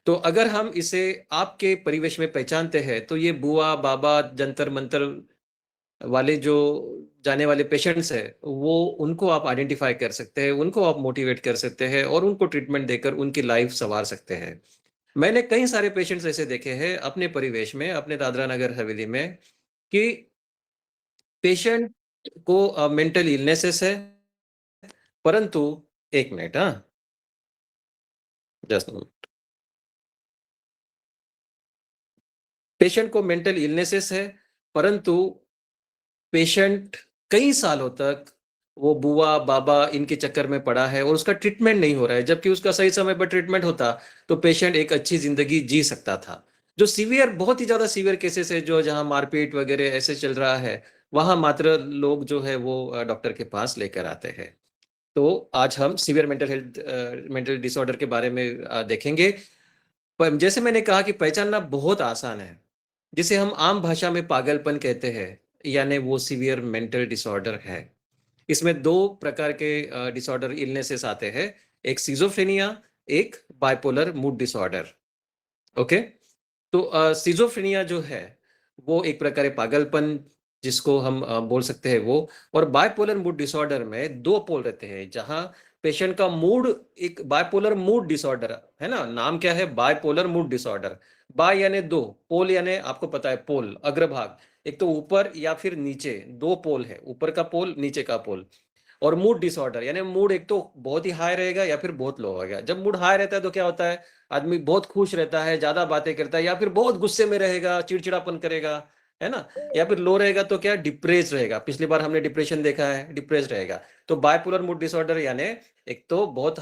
तो अगर हम इसे आपके परिवेश में पहचानते हैं, तो ये बुआ, बाबा, जंतर-मंतर वाले जो जाने वाले पेशेंट्स हैं, वो उनको आप आइडेंटिफ़ाई कर सकते हैं, उनको आप मोटिवेट कर सकते हैं और उनको ट्रीटमेंट देकर उनकी लाइफ़ सँवार सकते हैं। मैंने कई सारे पेशेंट्स ऐसे देखे हैं अपने परिवेश में, अपने दादरा नगर हवेली में कि पेशेंट को मेंटल इलनेसेस है, परंतु 1 minute just a minute. Patient को मेंटल इलनेसेस है, परंतु पेशेंट कई सालों तक वो बुआ, बाबा इनके चक्कर में पड़ा है और उसका ट्रीटमेंट नहीं हो रहा है, जबकि उसका सही समय पर ट्रीटमेंट होता, तो पेशेंट एक अच्छी ज़िंदगी जी सकता था। जो सीवियर बहुत ही ज़्यादा सीवियर केसेस है, जो जहाँ मारपीट वगैरह ऐसे चल रहा है, वहाँ मात्र लोग जो है वो डॉक्टर के पास लेकर आते हैं। तो आज हम सीवियर मेंटल डिसऑर्डर के बारे में देखेंगे। पर जैसे मैंने कहा कि पहचानना बहुत आसान है, जिसे हम आम भाषा में पागलपन कहते हैं, यानी वो सीवियर मेंटल डिसऑर्डर है। इसमें 2 प्रकार के डिसऑर्डर इलनेसेस आते हैं, एक सिज़ोफ्रेनिया, एक बाइपोलर मूड डिसऑर्डर, ओके? तो सिज़ोफ्रेनिया जो है, वो एक प्रकार है पागलपन जिसको हम बोल सकते हैं वो। और बाइपोलर मूड डिसऑर्डर में 2 पोल रहते हैं, जहाँ पेशेंट का मूड एक बाइपोलर मूड डिसऑर्डर है ना? नाम क्या है? Bipolar mood disorder. बाय यानी 2, पोल यानी आपको पता है पोल, अग्रभाग। एक तो ऊपर या फिर नीचे, 2 पोल है, ऊपर का पोल, नीचे का पोल। और मूड डिसऑर्डर यानी मूड एक तो बहुत ही हाई रहेगा या फिर बहुत लो होगा। जब मूड हाई रहता है तो क्या होता है, आदमी बहुत खुश रहता है, ज्यादा बातें करता है या फिर बहुत गुस्से में रहेगा, चिड़चिड़ापन करेगा, है ना? या फिर लो रहेगा तो क्या डिप्रेस रहेगा। पिछली बार हमने डिप्रेशन देखा है, डिप्रेस रहेगा। तो बाइपोलर मूड डिसऑर्डर यानी एक तो बहुत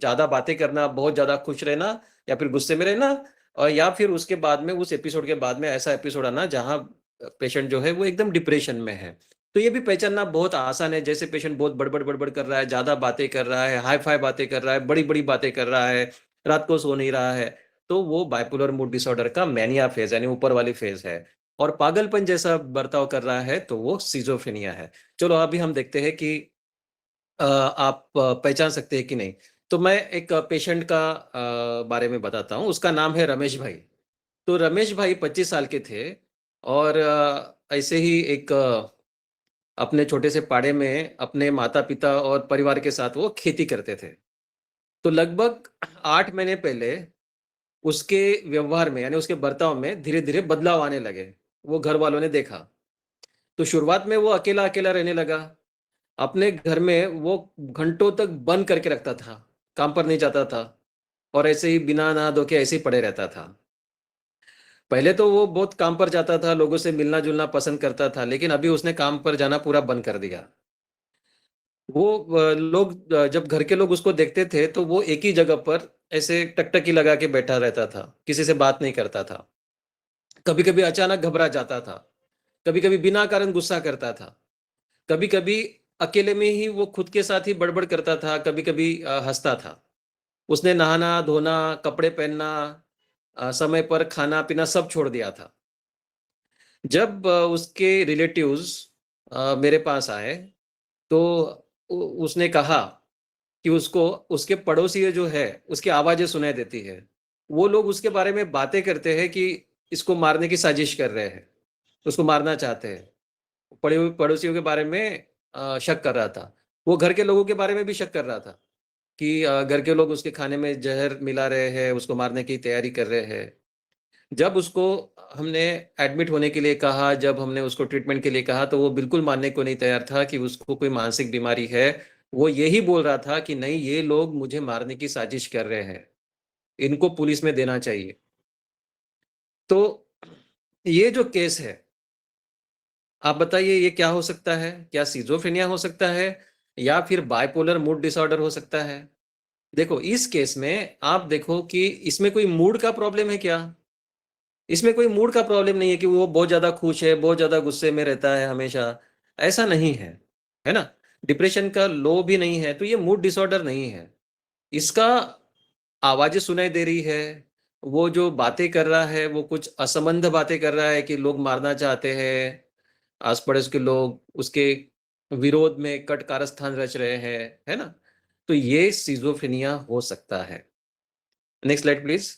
ज्यादा बातें करना, बहुत ज्यादा खुश रहना या फिर गुस्से में रहना, और या फिर उसके बाद में उस एपिसोड के बाद में ऐसा एपिसोड आना जहां पेशेंट जो है वो एकदम डिप्रेशन में है। तो ये भी पहचानना बहुत आसान है, जैसे पेशेंट बहुत बड़बड़ कर रहा है, ज़्यादा बातें कर रहा है, हाई-फाई बातें कर रहा है, बड़ी-बड़ी बातें कर रहा है, रात को सो नहीं रहा है, तो वो बाइपोलर मूड डिसऑर्डर का मैनिया फेज़ यानी ऊपर वाली फेज़ है। और पागलपन जैसा बर्ताव कर रहा है, तो वो सिज़ोफ्रेनिया है। चलो अभी हम देखते हैं कि आप पहचान सकते हैं कि नहीं। तो मैं एक पेशेंट का बारे में बताता हूँ, उसका नाम है रमेश भाई। तो रमेश भाई 25 साल के थे और ऐसे ही एक अपने छोटे से पाड़े में अपने माता-पिता और परिवार के साथ वो खेती करते थे। तो लगभग 8 महीने पहले उसके व्यवहार में यानी उसके बर्ताव में धीरे-धीरे बदलाव आने लगे। वो घर वालों ने देखा। तो शुरुआत में वो अकेला-अकेला रहने लगा। अपने घर में वो घंटों तक बंद करके रखता था, काम पर नहीं जाता था और ऐसे ही बिना नहा धो के ऐसे ही पड़े रहता था। पहले तो वो बहुत काम पर जाता था, लोगों से मिलना-जुलना पसंद करता था, लेकिन अभी उसने काम पर जाना पूरा बंद कर दिया। वो लोग जब घर के लोग उसको देखते थे, तो वो एक ही जगह पर ऐसे टकटकी लगा के बैठा रहता था, किसी से बात नहीं करता था। कभी-कभी अचानक घबरा जाता था, कभी-कभी बिना कारण गुस्सा करता था, कभी-कभी अकेले में ही वो खुद के साथ ही बड़बड़ करता था, कभी-कभी हँसता था। उसने नहाना, धोना, कपड़े पहनना, समय पर खाना-पीना सब छोड़ दिया था। जब उसके रिलेटिव्स मेरे पास आए, तो उ उसने कहा कि उसको उसके पड़ोसी जो है, उसकी आवाज़ें सुनाई देती है। वो लोग उसके बारे में बातें करते हैं कि इसको मारने की साजिश कर रहे हैं, उसको मारना चाहते हैं। पड़ोसियों के बारे में शक कर रहा था। वो घर के लोगों के बारे में भी शक कर रहा था कि घर के लोग उसके खाने में ज़हर मिला रहे हैं, उसको मारने की तैयारी कर रहे हैं। जब उसको हमने एडमिट होने के लिए कहा, जब हमने उसको ट्रीटमेंट के लिए कहा, तो वो बिल्कुल मानने को नहीं तैयार था कि उसको कोई मानसिक बीमारी है। वो यही बोल रहा था कि नहीं, ये लोग मुझे मारने की साजिश कर रहे हैं, इनको पुलिस में देना चाहिए। तो ये जो केस है, आप बताइए ये क्या हो सकता है? क्या सिज़ोफ्रेनिया हो सकता है या फिर बाइपोलर मूड डिसऑर्डर हो सकता है? देखो, इस केस में आप देखो कि इसमें कोई मूड का प्रॉब्लम है क्या? इसमें कोई मूड का प्रॉब्लम नहीं है कि वो बहुत ज़्यादा खुश है, बहुत ज़्यादा गुस्से में रहता है हमेशा, ऐसा नहीं है, है ना? डिप्रेशन का लो भी नहीं है, तो ये मूड डिसऑर्डर नहीं है। इसका आवाज़ें सुनाई दे रही है, वो जो बातें कर रहा है, वो कुछ असंबद्ध बातें कर रहा है कि लोग मारना चाहते हैं, आस-पड़ोस के लोग उसके विरोध में कट कारस्थान रच रहे हैं, है ना? तो ये सिज़ोफ्रेनिया हो सकता है। Next slide please.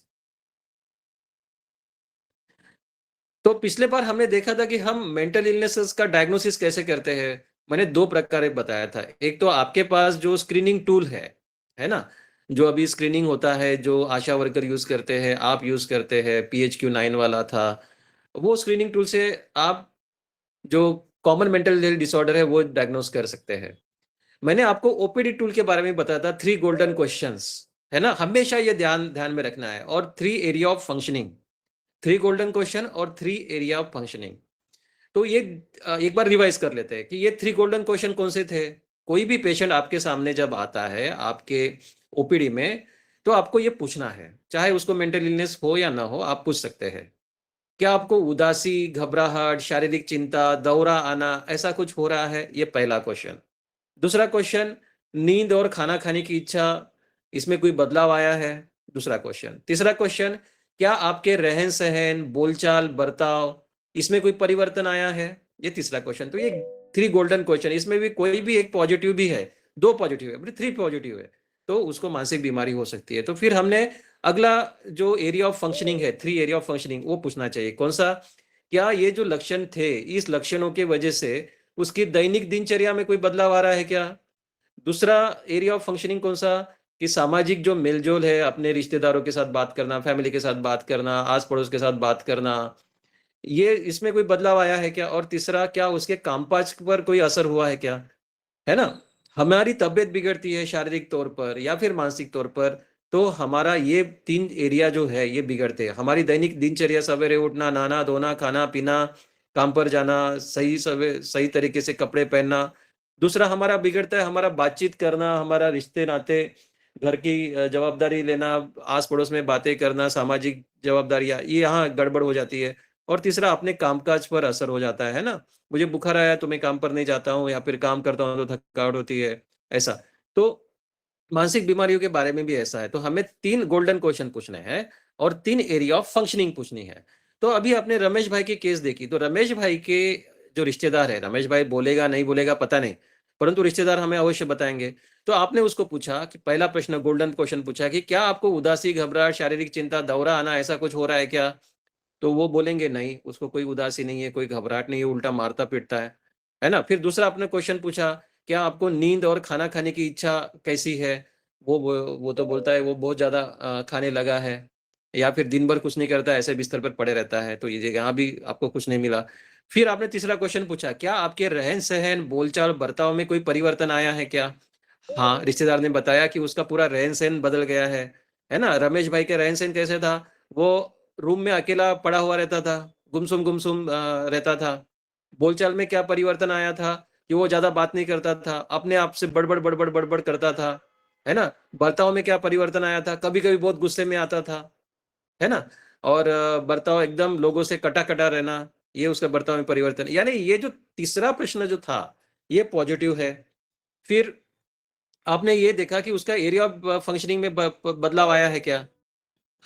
तो पिछले बार हमने देखा था कि हम मेंटल इलनेसेस का डायग्नोसिस कैसे करते हैं। मैंने 2 प्रकार बताया था। एक तो आपके पास जो स्क्रीनिंग टूल है ना? जो अभी स्क्रीनिंग होता है, जो आशा वर्कर यूज़ करते हैं, आप यूज़ करते हैं, PHQ-9 वाला था। वो स्क्रीनिंग टूल से आप जो कॉमन मेंटल हेल्थ डिसऑर्डर है, वो डायग्नोस कर सकते हैं। मैंने आपको ओपीडी टूल के बारे में बताया था, 3 गोल्डन क्वेश्चन्स, है ना? हमेशा ये ध्यान ध्यान में रखना है, और 3 area of functioning, 3 golden question और 3 एरिया ऑफ फंक्शनिंग। तो ये एक बार रिवाइज कर लेते हैं कि ये 3 गोल्डन क्वेश्चन कौन से थे। कोई भी पेशेंट आपके सामने जब आता है आपके ओपीडी में, तो आपको ये पूछना है, चाहे उसको मेंटल इलनेस हो या ना हो, आप पूछ सकते हैं। क्या आपको उदासी, घबराहट, शारीरिक चिंता, दौरा आना, ऐसा कुछ हो रहा है? ये पहला क्वेश्चन। दूसरा क्वेश्चन, नींद और खाना खाने की इच्छा, इसमें कोई बदलाव आया है? दूसरा क्वेश्चन। तीसरा क्वेश्चन, क्या आपके रहन-सहन, बोलचाल, बर्ताव, इसमें कोई परिवर्तन आया है? ये तीसरा क्वेश्चन। तो ये 3 गोल्डन क्वेश्चन, इसमें भी कोई भी एक पॉजिटिव भी है, 2 पॉजिटिव है, मतलब 3 पॉजिटिव है, तो उसको मानसिक बीमारी हो सकती है। तो फिर हमने अगला जो एरिया ऑफ फंक्शनिंग है, 3 एरिया ऑफ फंक्शनिंग, वो पूछना चाहिए। कौन-सा? क्या ये जो लक्षण थे, इस लक्षणों के वजह से उसकी दैनिक दिनचर्या में कोई बदलाव आ रहा है क्या? दूसरा एरिया ऑफ फंक्शनिंग कौन-सा? कि सामाजिक जो मेल-जोल है, अपने रिश्तेदारों के साथ बात करना, फैमिली के साथ बात करना, आस-पड़ोस के साथ बात करना, ये इसमें कोई बदलाव आया है क्या? और तीसरा, क्या उसके काम-काज पर कोई असर हुआ है क्या? है ना? हमारी तबीयत बिगड़ती है शारीरिक तौर पर या फिर मानसिक तौर पर, तो हमारा ये 3 एरिया जो है, ये बिगड़ते हैं। हमारी दैनिक दिनचर्या, सवेरे उठना, नहाना-धोना, खाना-पीना, काम पर जाना, सही तरीके से कपड़े पहनना। दूसरा हमारा बिगड़ता है हमारा बातचीत करना, हमारा रिश्ते-नाते, घर की जवाबदारी लेना, आस-पड़ोस में बातें करना, सामाजिक जवाबदारियाँ, ये यहाँ गड़बड़ हो जाती है। और तीसरा अपने काम-काज पर असर हो जाता है ना? मुझे बुखार आया तो मैं काम पर नहीं जाता हूँ, या फिर काम करता हूँ तो थकावट होती है, ऐसा। तो मानसिक बीमारियों के बारे में भी ऐसा है। तो हमें 3 गोल्डन क्वेश्चन पूछने हैं और 3 एरिया ऑफ फंक्शनिंग पूछनी है। तो अभी आपने रमेश भाई की केस देखी, तो रमेश भाई के जो रिश्तेदार है, रमेश भाई बोलेगा नहीं बोलेगा पता नहीं, परंतु रिश्तेदार हमें अवश्य बताएँगे। तो आपने उसको पूछा कि पहला प्रश्न गोल्डन क्वेश्चन पूछा कि क्या आपको उदासी, घबराहट, शारीरिक चिंता, दौरा आना, ऐसा कुछ हो रहा है क्या? तो वो बोलेंगे नहीं, उसको कोई उदासी नहीं है, कोई घबराहट नहीं है, उल्टा मारता-पीटता है ना? फिर दूसरा आपने क्वेश्चन पूछा, क्या आपको नींद और खाना खाने की इच्छा कैसी है? वो तो बोलता है वो बहुत ज़्यादा खाने लगा है, या फिर दिन भर कुछ नहीं करता, ऐसे बिस्तर पर पड़े रहता है, तो ये यहाँ भी आपको कुछ नहीं मिला। फिर आपने तीसरा क्वेश्चन पूछा, क्या आपके रहन-सहन, बोलचाल, बर्ताव में कोई परिवर्तन आया है क्या? हाँ, रिश्तेदार ने बताया कि उसका पूरा रहन-सहन बदल गया है ना? रमेश भाई का रहन-सहन कैसे था? वो रूम में अकेला पड़ा हुआ रहता था, गुमसुम-गुमसुम रहता था। बोलचाल में क्या परिवर्तन आया था कि वो ज़्यादा बात नहीं करता था, अपने आप से बड़बड़ करता था, है ना? बर्ताव में क्या परिवर्तन आया था? कभी-कभी बहुत गुस्से में आता था, है ना? और बर्ताव एकदम लोगों से कटा-कटा रहना, ये उसका बर्ताव में परिवर्तन, यानी ये जो तीसरा प्रश्न जो था, ये पॉजिटिव है। फिर आपने ये देखा कि उसका एरिया ऑफ फंक्शनिंग में बदलाव आया है क्या?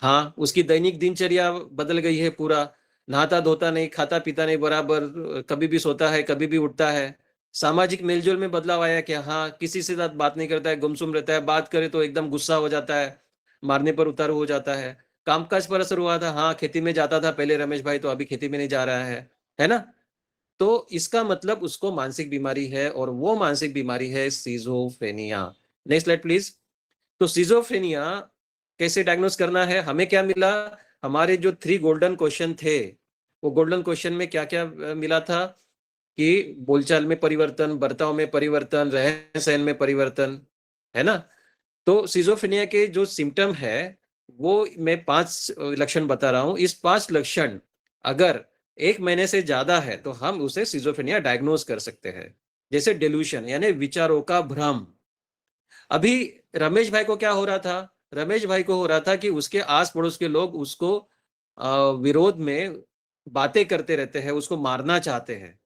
हाँ, उसकी दैनिक दिनचर्या बदल गई है पूरा। नहाता-धोता नहीं, खाता-पीता नहीं बराबर, कभी भी सोता है, कभी भी उठता है। सामाजिक मेल-जोल में बदलाव आया क्या? हाँ, किसी से साथ बात नहीं करता है, गुमसुम रहता है, बात करे तो एकदम गुस्सा हो जाता है, मारने पर उतारू हो जाता है। कामकाज पर असर हुआ था, हाँ, खेती में जाता था पहले रमेश भाई, तो अभी खेती में नहीं जा रहा है ना? तो इसका मतलब उसको मानसिक बीमारी है, और वो मानसिक बीमारी है सिज़ोफ्रेनिया। Next slide please. तो सिज़ोफ्रेनिया कैसे डायग्नोस करना है? हमें क्या मिला? हमारे जो 3 गोल्डन क्वेश्चन थे, वो गोल्डन क्वेश्चन में क्या-क्या मिला था कि बोलचाल में परिवर्तन, बर्ताव में परिवर्तन, रहन-सहन में परिवर्तन, है ना? तो सिज़ोफ्रेनिया के जो सिम्पटम है, वो मैं 5 लक्षण बता रहा हूँ। इस 5 लक्षण अगर 1 महीने से ज़्यादा है, तो हम उसे सिज़ोफ्रेनिया डायग्नोस कर सकते हैं। जैसे डेल्यूशन यानी विचारों का भ्रम। अभी रमेश भाई को क्या हो रहा था? रमेश भाई को हो रहा था कि उसके आस-पड़ोस के लोग उसको विरोध में बातें करते रहते हैं, उसको मारना चाहते हैं,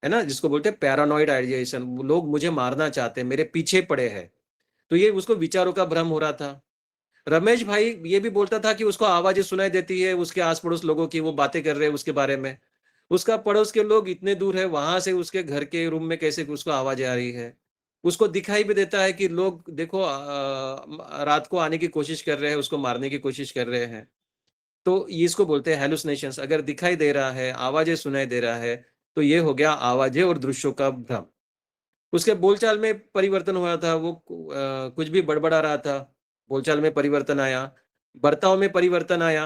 है ना? जिसको बोलते हैं पैरानॉइड आइडिएशन, लोग मुझे मारना चाहते हैं, मेरे पीछे पड़े हैं। तो ये उसको विचारों का भ्रम हो रहा था। रमेश भाई ये भी बोलता था कि उसको आवाज़ें सुनाई देती है, उसके आस-पड़ोस लोगों की, वो बातें कर रहे हैं उसके बारे में। उसका पड़ोस के लोग इतने दूर है, वहाँ से उसके घर के रूम में कैसे उसको आवाज़ें आ रही है। उसको दिखाई भी देता है कि लोग देखो रात को आने की कोशिश कर रहे हैं, उसको मारने की कोशिश कर रहे हैं। तो ये इसको बोलते हैं हैलुसिनेशंस। अगर दिखाई दे रहा है, आवाज़ें सुनाई दे रहा है, तो ये हो गया आवाज़ें और दृश्यों का भ्रम। उसके बोलचाल में परिवर्तन हुआ था, वो कुछ भी बड़बड़ा रहा था, बोलचाल में परिवर्तन आया, बर्ताव में परिवर्तन आया,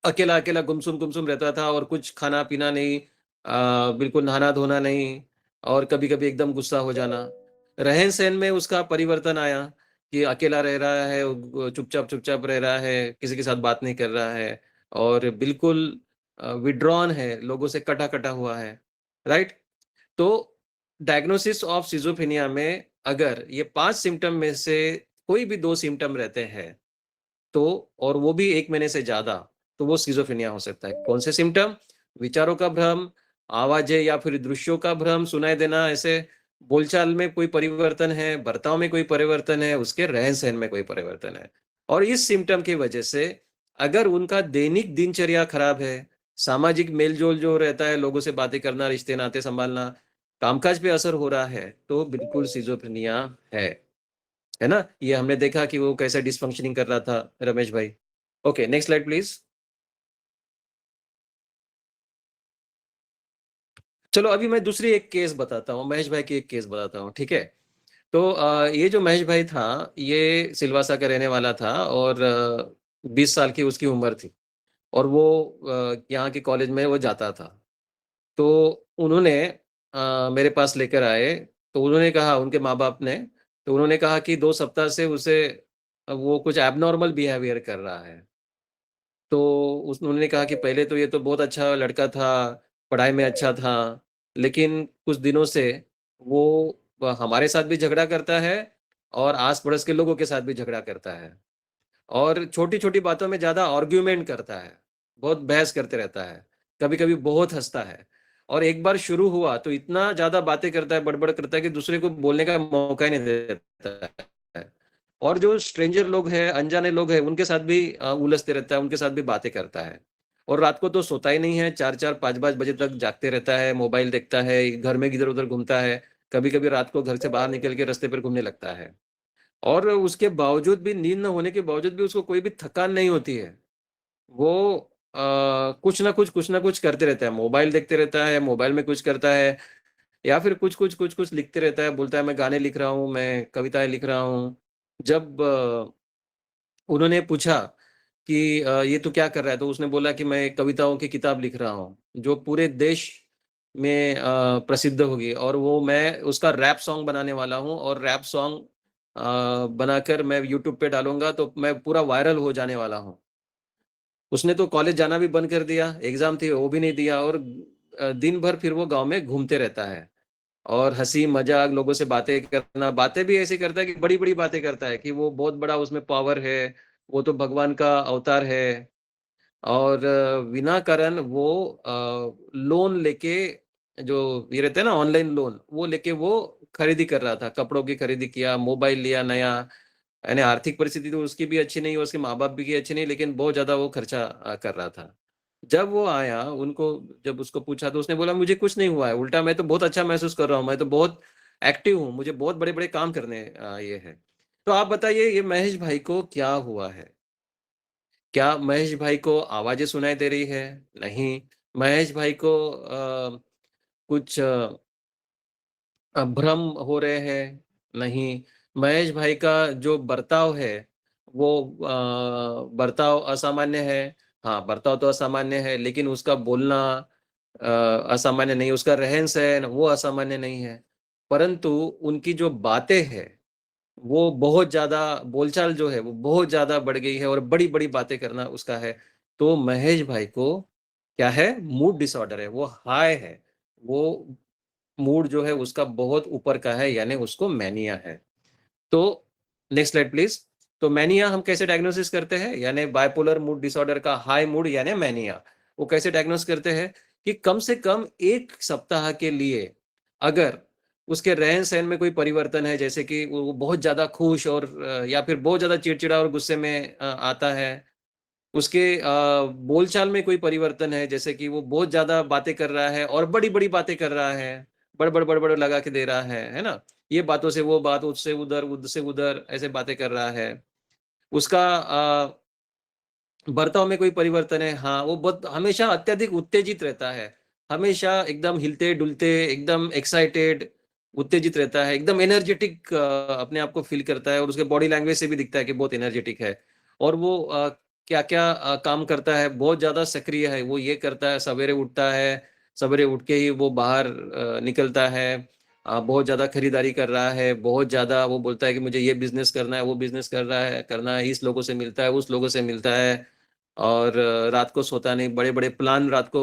अकेला-अकेला गुमसुम-गुमसुम रहता था और कुछ खाना-पीना नहीं, बिल्कुल नहाना-धोना नहीं और कभी-कभी एकदम गुस्सा हो जाना। रहन-सहन में उसका परिवर्तन आया कि अकेला रह रहा है, चुपचाप-चुपचाप रह रहा है, किसी के साथ बात नहीं कर रहा है और बिल्कुल विथड्रॉन है, लोगों से कटा-कटा हुआ है, राइट? तो डायग्नोसिस ऑफ सिज़ोफ्रेनिया में अगर ये 5 सिम्पटम में से कोई भी 2 सिम्पटम रहते हैं, तो और वो भी 1 महीने से ज़्यादा, तो वो सिज़ोफ्रेनिया हो सकता है। कौन से सिम्पटम? विचारों का भ्रम, आवाज़ें या फिर दृश्यों का भ्रम, सुनाई देना, ऐसे बोलचाल में कोई परिवर्तन है, बर्ताव में कोई परिवर्तन है, उसके रहन-सहन में कोई परिवर्तन है। और इस सिम्पटम की वजह से अगर उनका दैनिक दिनचर्या खराब है, सामाजिक मेल-जोल जो रहता है, लोगों से बातें करना, रिश्ते-नाते संभालना, कामकाज पे असर हो रहा है, तो बिल्कुल सिज़ोफ्रेनिया है। है ना? ये हमने देखा कि वो कैसे डिसफंक्शनिंग कर रहा था रमेश भाई। Okay, next slide please. चलो अभी मैं दूसरी एक केस बताता हूँ, महेश भाई की एक केस बताता हूँ, ठीक है? तो ये जो महेश भाई था, ये सिलवासा का रहने वाला था और 20 साल की उसकी उम्र थी और वो यहाँ के कॉलेज में वो जाता था। तो उन्होंने मेरे पास लेकर आए, तो उन्होंने कहा उनके माँ-बाप ने, तो उन्होंने कहा कि 2 सप्ताह से उसे वो कुछ एब्नॉर्मल बिहेवियर कर रहा है। तो उन्होंने कहा कि पहले तो ये तो बहुत अच्छा लड़का था, पढ़ाई में अच्छा था, लेकिन कुछ दिनों से वो हमारे साथ भी झगड़ा करता है और आस-पड़ोस के लोगों के साथ भी झगड़ा करता है और छोटी-छोटी बातों में ज़्यादा आर्ग्यूमेंट करता है, बहुत बहस करते रहता है, कभी-कभी बहुत हँसता है और एक बार शुरू हुआ तो इतना ज़्यादा बातें करता है, बड़बड़ करता है कि दूसरे को बोलने का मौका ही नहीं देता है। और जो स्ट्रेंजर लोग हैं, अनजाने लोग हैं, उनके साथ भी उलझते रहता है, उनके साथ भी बातें करता है। और रात को तो सोता ही नहीं है, 4-4 5-5 बजे तक जागते रहता है, मोबाइल देखता है, घर में इधर-उधर घूमता है, कभी-कभी रात को घर से बाहर निकल के रास्ते पर घूमने लगता है। और उसके बावजूद भी नींद ना होने के बावजूद भी उसको कोई भी थकान नहीं होती है। वो कुछ ना कुछ करते रहता है, मोबाइल देखते रहता है, मोबाइल में कुछ करता है या फिर कुछ लिखते रहता है, बोलता है मैं गाने लिख रहा हूँ, मैं कविताएँ लिख रहा हूँ। जब उन्होंने पूछा कि "ये तू क्या कर रहा है?" तो उसने बोला कि मैं कविताओं की किताब लिख रहा हूँ, जो पूरे देश में प्रसिद्ध होगी और वो मैं उसका रैप सॉन्ग बनाने वाला हूँ और रैप सॉन्ग बनाकर मैं यूट्यूब पे डालूँगा तो मैं पूरा वायरल हो जाने वाला हूँ। उसने तो कॉलेज जाना भी बंद कर दिया, एग्ज़ाम थी वो भी नहीं दिया और दिन भर फिर वो गाँव में घूमते रहता है। और हँसी-मज़ाक, लोगों से बातें करना, बातें भी ऐसी करता है कि बड़ी-बड़ी बातें करता है कि वो बहुत बड़ा उसमें पावर है, वो तो भगवान का अवतार है और बिना कारण वो लोन लेके जो ये रहते हैं ना ऑनलाइन लोन, वो लेके वो खरीदी कर रहा था, कपड़ों की खरीदी किया, मोबाइल लिया नया, यानी आर्थिक परिस्थिति तो उसकी भी अच्छी नहीं, उसके माँ-बाप भी की अच्छी नहीं, लेकिन बहुत ज़्यादा वो खर्चा कर रहा था। जब वो आया, उनको जब उसको पूछा तो उसने बोला मुझे कुछ नहीं हुआ है, उल्टा मैं तो बहुत अच्छा महसूस कर रहा हूँ, मैं तो बहुत एक्टिव हूँ, मुझे बहुत बड़े-बड़े काम करने ये है। तो आप बताइए ये महेश भाई को क्या हुआ है? क्या महेश भाई को आवाज़ें सुनाई दे रही है? नहीं। महेश भाई को कुछ भ्रम हो रहे हैं? नहीं। महेश भाई का जो बर्ताव है, वो बर्ताव असामान्य है। हाँ, बर्ताव तो असामान्य है, लेकिन उसका बोलना अ, असामान्य नहीं, उसका रहन-सहन वो असामान्य नहीं है। परंतु उनकी जो बातें हैं, वो बहुत ज़्यादा बोलचाल जो है, वो बहुत ज़्यादा बढ़ गई है और बड़ी-बड़ी बातें करना उसका है। तो महेश भाई को क्या है? मूड डिसऑर्डर है, वो हाई है। वो मूड जो है उसका बहुत ऊपर का है यानी उसको मैनिया है। तो नेक्स्ट स्लाइड प्लीज़। तो मैनिया हम कैसे डायग्नोसिस करते हैं? यानी बाइपोलर मूड डिसऑर्डर का हाई मूड यानी मैनिया। वो कैसे डायग्नोस करते हैं? कि कम से कम 1 सप्ताह के लिए अगर उसके रहन-सहन में कोई परिवर्तन है जैसे कि वो बहुत ज़्यादा खुश और या फिर बहुत ज़्यादा चिड़चिड़ा और गुस्से में आता है उसके बोलचाल में कोई परिवर्तन है, जैसे कि वो बहुत ज़्यादा बातें कर रहा है और बड़ी-बड़ी बातें कर रहा है, बड़बड़ लगा के दे रहा है ना? ये बातों से वो बात, उससे उधर से उधर ऐसे बातें कर रहा है। उसका बर्ताव में कोई परिवर्तन है, हाँ, वो बहुत हमेशा अत्यधिक उत्तेजित रहता है, हमेशा एकदम हिलते-डुलते, एकदम एक्साइटेड, उत्तेजित रहता है, एकदम एनर्जेटिक अपने आप को फ़ील करता है और उसके बॉडी लैंग्वेज से भी दिखता है कि बहुत एनर्जेटिक है। और वो क्या-क्या काम करता है, बहुत ज़्यादा सक्रिय है, वो ये करता है, सवेरे उठता है, सवेरे उठ के ही वो बाहर निकलता है, बहुत ज़्यादा खरीदारी कर रहा है, बहुत ज़्यादा वो बोलता है कि मुझे ये बिज़नेस करना है, वो बिज़नेस कर रहा है करना है, इस लोगों से मिलता है, उस लोगों से मिलता है। और रात को सोता नहीं, बड़े-बड़े प्लान रात को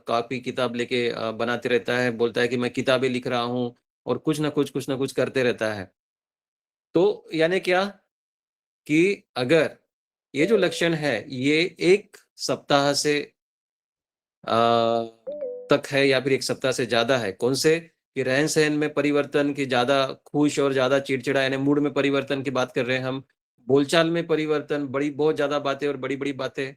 कॉपी किताब लेके बनाते रहता है, बोलता है कि मैं किताबें लिख रहा हूँ और कुछ न कुछ करते रहता है। तो यानी क्या कि अगर ये जो लक्षण है, ये 1 सप्ताह से तक है या फिर 1 सप्ताह से ज़्यादा है, कौन से? कि रहन-सहन में परिवर्तन, कि ज़्यादा खुश और ज़्यादा चिड़चिड़ा यानी मूड में परिवर्तन की बात कर रहे हैं हम, बोलचाल में परिवर्तन, बड़ी बहुत ज़्यादा बातें और बड़ी-बड़ी बातें,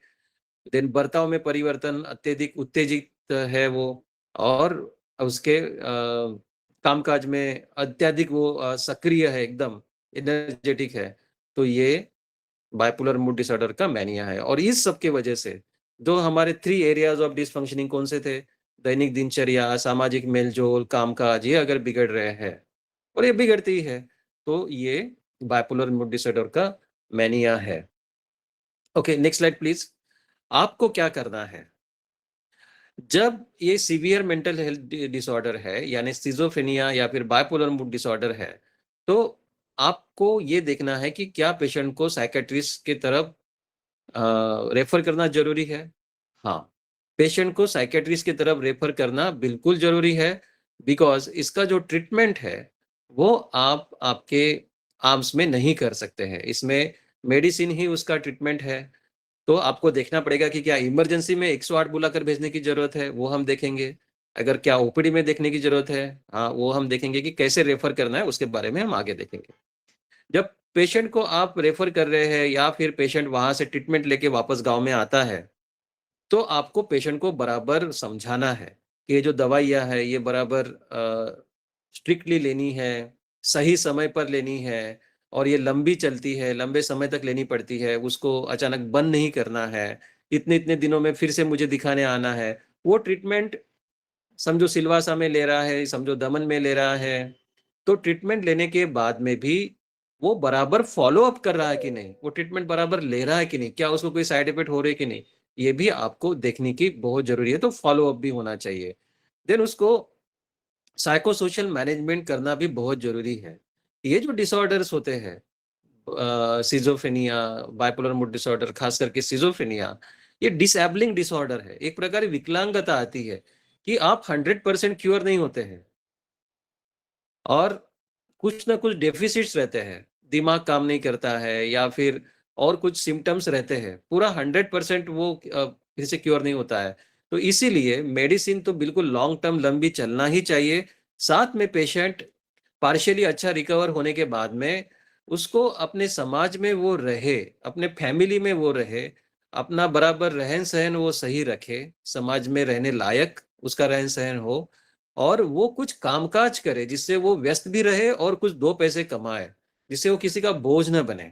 देन बर्ताव में परिवर्तन, अत्यधिक उत्तेजित है वो और उसके कामकाज में अत्यधिक वो सक्रिय है एकदम, एनर्जेटिक है। तो ये बाइपोलर मूड डिसऑर्डर का मैनिया है और इस सब की वजह से जो हमारे 3 एरियाज़ ऑफ डिसफंक्शनिंग कौन से थे? दैनिक दिनचर्या, सामाजिक मेल-जोल, कामकाज ये अगर बिगड़ रहे हैं और ये बिगड़ती ही है, तो ये बाइपोलर मूड डिसऑर्डर का मैनिया है। Okay, next slide please. आपको क्या करना है? जब ये सीवियर मेंटल हेल्थ डिसऑर्डर है यानी स्किज़ोफ्रेनिया या फिर बाइपोलर मूड डिसऑर्डर है, तो आपको ये देखना है कि क्या पेशेंट को साइकियाट्रिस्ट की तरफ रेफर करना ज़रूरी है? हाँ, पेशेंट को साइकियाट्रिस्ट की तरफ रेफर करना बिल्कुल ज़रूरी है बिकॉज़ इसका जो ट्रीटमेंट है, वो आप आपके आर्म्स में नहीं कर सकते हैं। इसमें मेडिसिन ही उसका ट्रीटमेंट है। तो आपको देखना पड़ेगा कि क्या इमरजेंसी में 108 बुलाकर भेजने की ज़रूरत है, वो हम देखेंगे। अगर क्या ओपीडी में देखने की ज़रूरत है, हाँ, वो हम देखेंगे कि कैसे रेफर करना है, उसके बारे में हम आगे देखेंगे। जब पेशेंट को आप रेफर कर रहे हैं या फिर पेशेंट वहाँ से ट्रीटमेंट लेके वापस गाँव में आता है, तो आपको पेशेंट को बराबर समझाना है कि ये जो दवाइयाँ हैं, ये बराबर स्ट्रिक्टली लेनी है, सही समय पर लेनी है और ये लंबी चलती है, लंबे समय तक लेनी पड़ती है, उसको अचानक बंद नहीं करना है, इतने-इतने दिनों में फिर से मुझे दिखाने आना है। वो ट्रीटमेंट समझो सिलवासा में ले रहा है, समझो दमन में ले रहा है, तो ट्रीटमेंट लेने के बाद में भी वो बराबर फ़ॉलो अप कर रहा है कि नहीं? वो ट्रीटमेंट बराबर ले रहा है कि नहीं? क्या उसको कोई साइड इफ़ेक्ट हो रहे हैं कि नहीं? ये भी आपको देखने की बहुत ज़रूरी है, तो फ़ॉलो अप भी होना चाहिए। देन उसको साइको सोशल मैनेजमेंट करना भी बहुत ज़रूरी है। ये जो डिसऑर्डर्स होते हैं सिज़ोफ्रेनिया, बाइपोलर मूड डिसऑर्डर, ख़ास करके सिज़ोफ्रेनिया, ये डिसएबलिंग डिसऑर्डर है। एक प्रकार की विकलांगता आती है कि आप 100% क्यूर नहीं होते हैं और कुछ न कुछ डेफ़िसिट्स रहते हैं। दिमाग काम नहीं करता है या फिर और कुछ सिम्पटम्स रहते हैं। पूरा 100% वो फिर से क्यूर नहीं होता है। तो इसीलिए मेडिसिन तो बिल्कुल लॉन्ग टर्म लंबी चलना ही चाहिए। साथ में पेशेंट पार्शियली अच्छा रिकवर होने के बाद में उसको अपने समाज में वो रहे, अपने फैमिली में वो रहे, अपना बराबर रहन-सहन वो सही रखे, समाज में रहने लायक उसका रहन-सहन हो और वो कुछ कामकाज करे जिससे वो व्यस्त भी रहे और कुछ 2 पैसे कमाए, जिससे वो किसी का बोझ ना बने,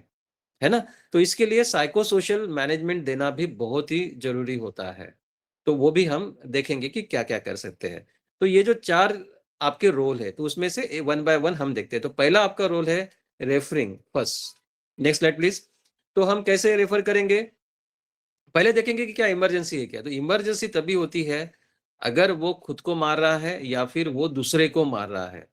है ना? तो इसके लिए साइको सोशल मैनेजमेंट देना भी बहुत ही ज़रूरी होता है। तो वो भी हम देखेंगे कि क्या-क्या कर सकते हैं। तो ये जो 4 आपके रोल है, तो उसमें से वन बाय वन हम देखते हैं। तो पहला आपका रोल है referring first. Next slide please. तो हम कैसे रेफर करेंगे? पहले देखेंगे कि क्या इमरजेंसी है क्या? तो इमरजेंसी तभी होती है, अगर वो खुद को मार रहा है या फिर वो दूसरे को मार रहा है।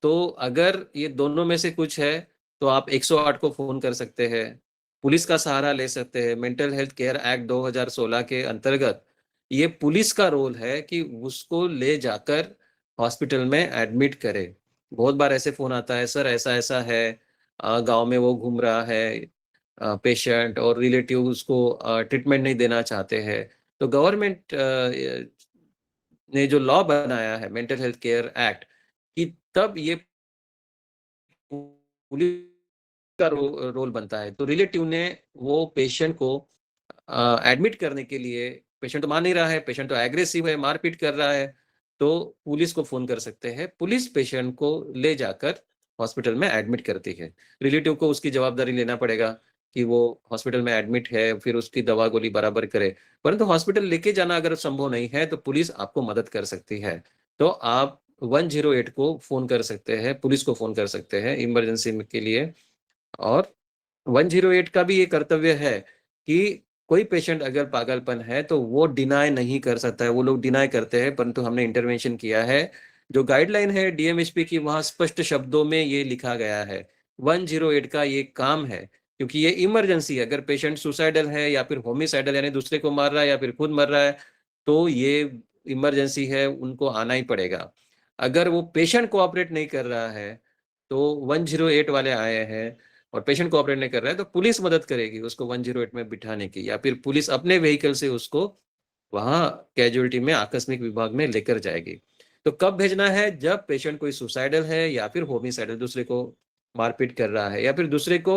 तो अगर ये दोनों में से कुछ है, तो आप 108 को फ़ोन कर सकते हैं, पुलिस का सहारा ले सकते हैं। मेंटल हेल्थ केयर एक्ट 2016 के अंतर्गत ये पुलिस का रोल है कि उसको ले जाकर हॉस्पिटल में एडमिट करे। बहुत बार ऐसे फ़ोन आता है, सर ऐसा-ऐसा है गाँव में वो घूम रहा है पेशेंट और रिलेटिव उसको ट्रीटमेंट नहीं देना चाहते हैं। तो गवर्नमेंट ने जो लॉ बनाया है मेंटल हेल्थ केयर एक्ट कि तब ये पुलिस का रोल बनता है। तो रिलेटिव ने वो पेशेंट को एडमिट करने के लिए पेशेंट तो मान नहीं रहा है, पेशेंट तो एग्रेसिव है, मारपीट कर रहा है, तो पुलिस को फ़ोन कर सकते हैं। पुलिस पेशेंट को ले जाकर हॉस्पिटल में एडमिट करती है। रिलेटिव को उसकी जवाबदारी लेना पड़ेगा कि वो हॉस्पिटल में एडमिट है, फिर उसकी दवा गोली बराबर करे। परंतु हॉस्पिटल लेके जाना अगर संभव नहीं है, तो पुलिस आपको मदद कर सकती है। तो आप 108 को फ़ोन कर सकते हैं, पुलिस को फ़ोन कर सकते हैं इमरजेंसी में के लिए। और 108 का भी ये कर्तव्य है कि कोई पेशेंट अगर पागलपन है, तो वो डिनाय नहीं कर सकता है। वो लोग डिनाय करते हैं, परंतु हमने इंटरवेंशन किया है। जो गाइडलाइन है डीएमएचपी की, वहाँ स्पष्ट शब्दों में ये लिखा गया है। 108 का ये काम है, क्योंकि ये इमरजेंसी है। अगर पेशेंट सुसाइडल है या फिर होमिसाइडल यानी दूसरे को मार रहा है या फिर खुद मर रहा है, तो ये इमरजेंसी है, उनको आना ही पड़ेगा। अगर वो पेशेंट कोऑपरेट नहीं कर रहा है, तो 108 वाले आए हैं और पेशेंट कोऑपरेट नहीं कर रहा है, तो पुलिस मदद करेगी उसको 108 में बिठाने की, या फिर पुलिस अपने व्हीकल से उसको वहां कैजुअलिटी में, आकस्मिक विभाग में लेकर जाएगी। तो कब भेजना है? जब पेशेंट कोई सुसाइडल है या फिर होमिसाइडल, दूसरे को मारपीट कर रहा है या फिर दूसरे को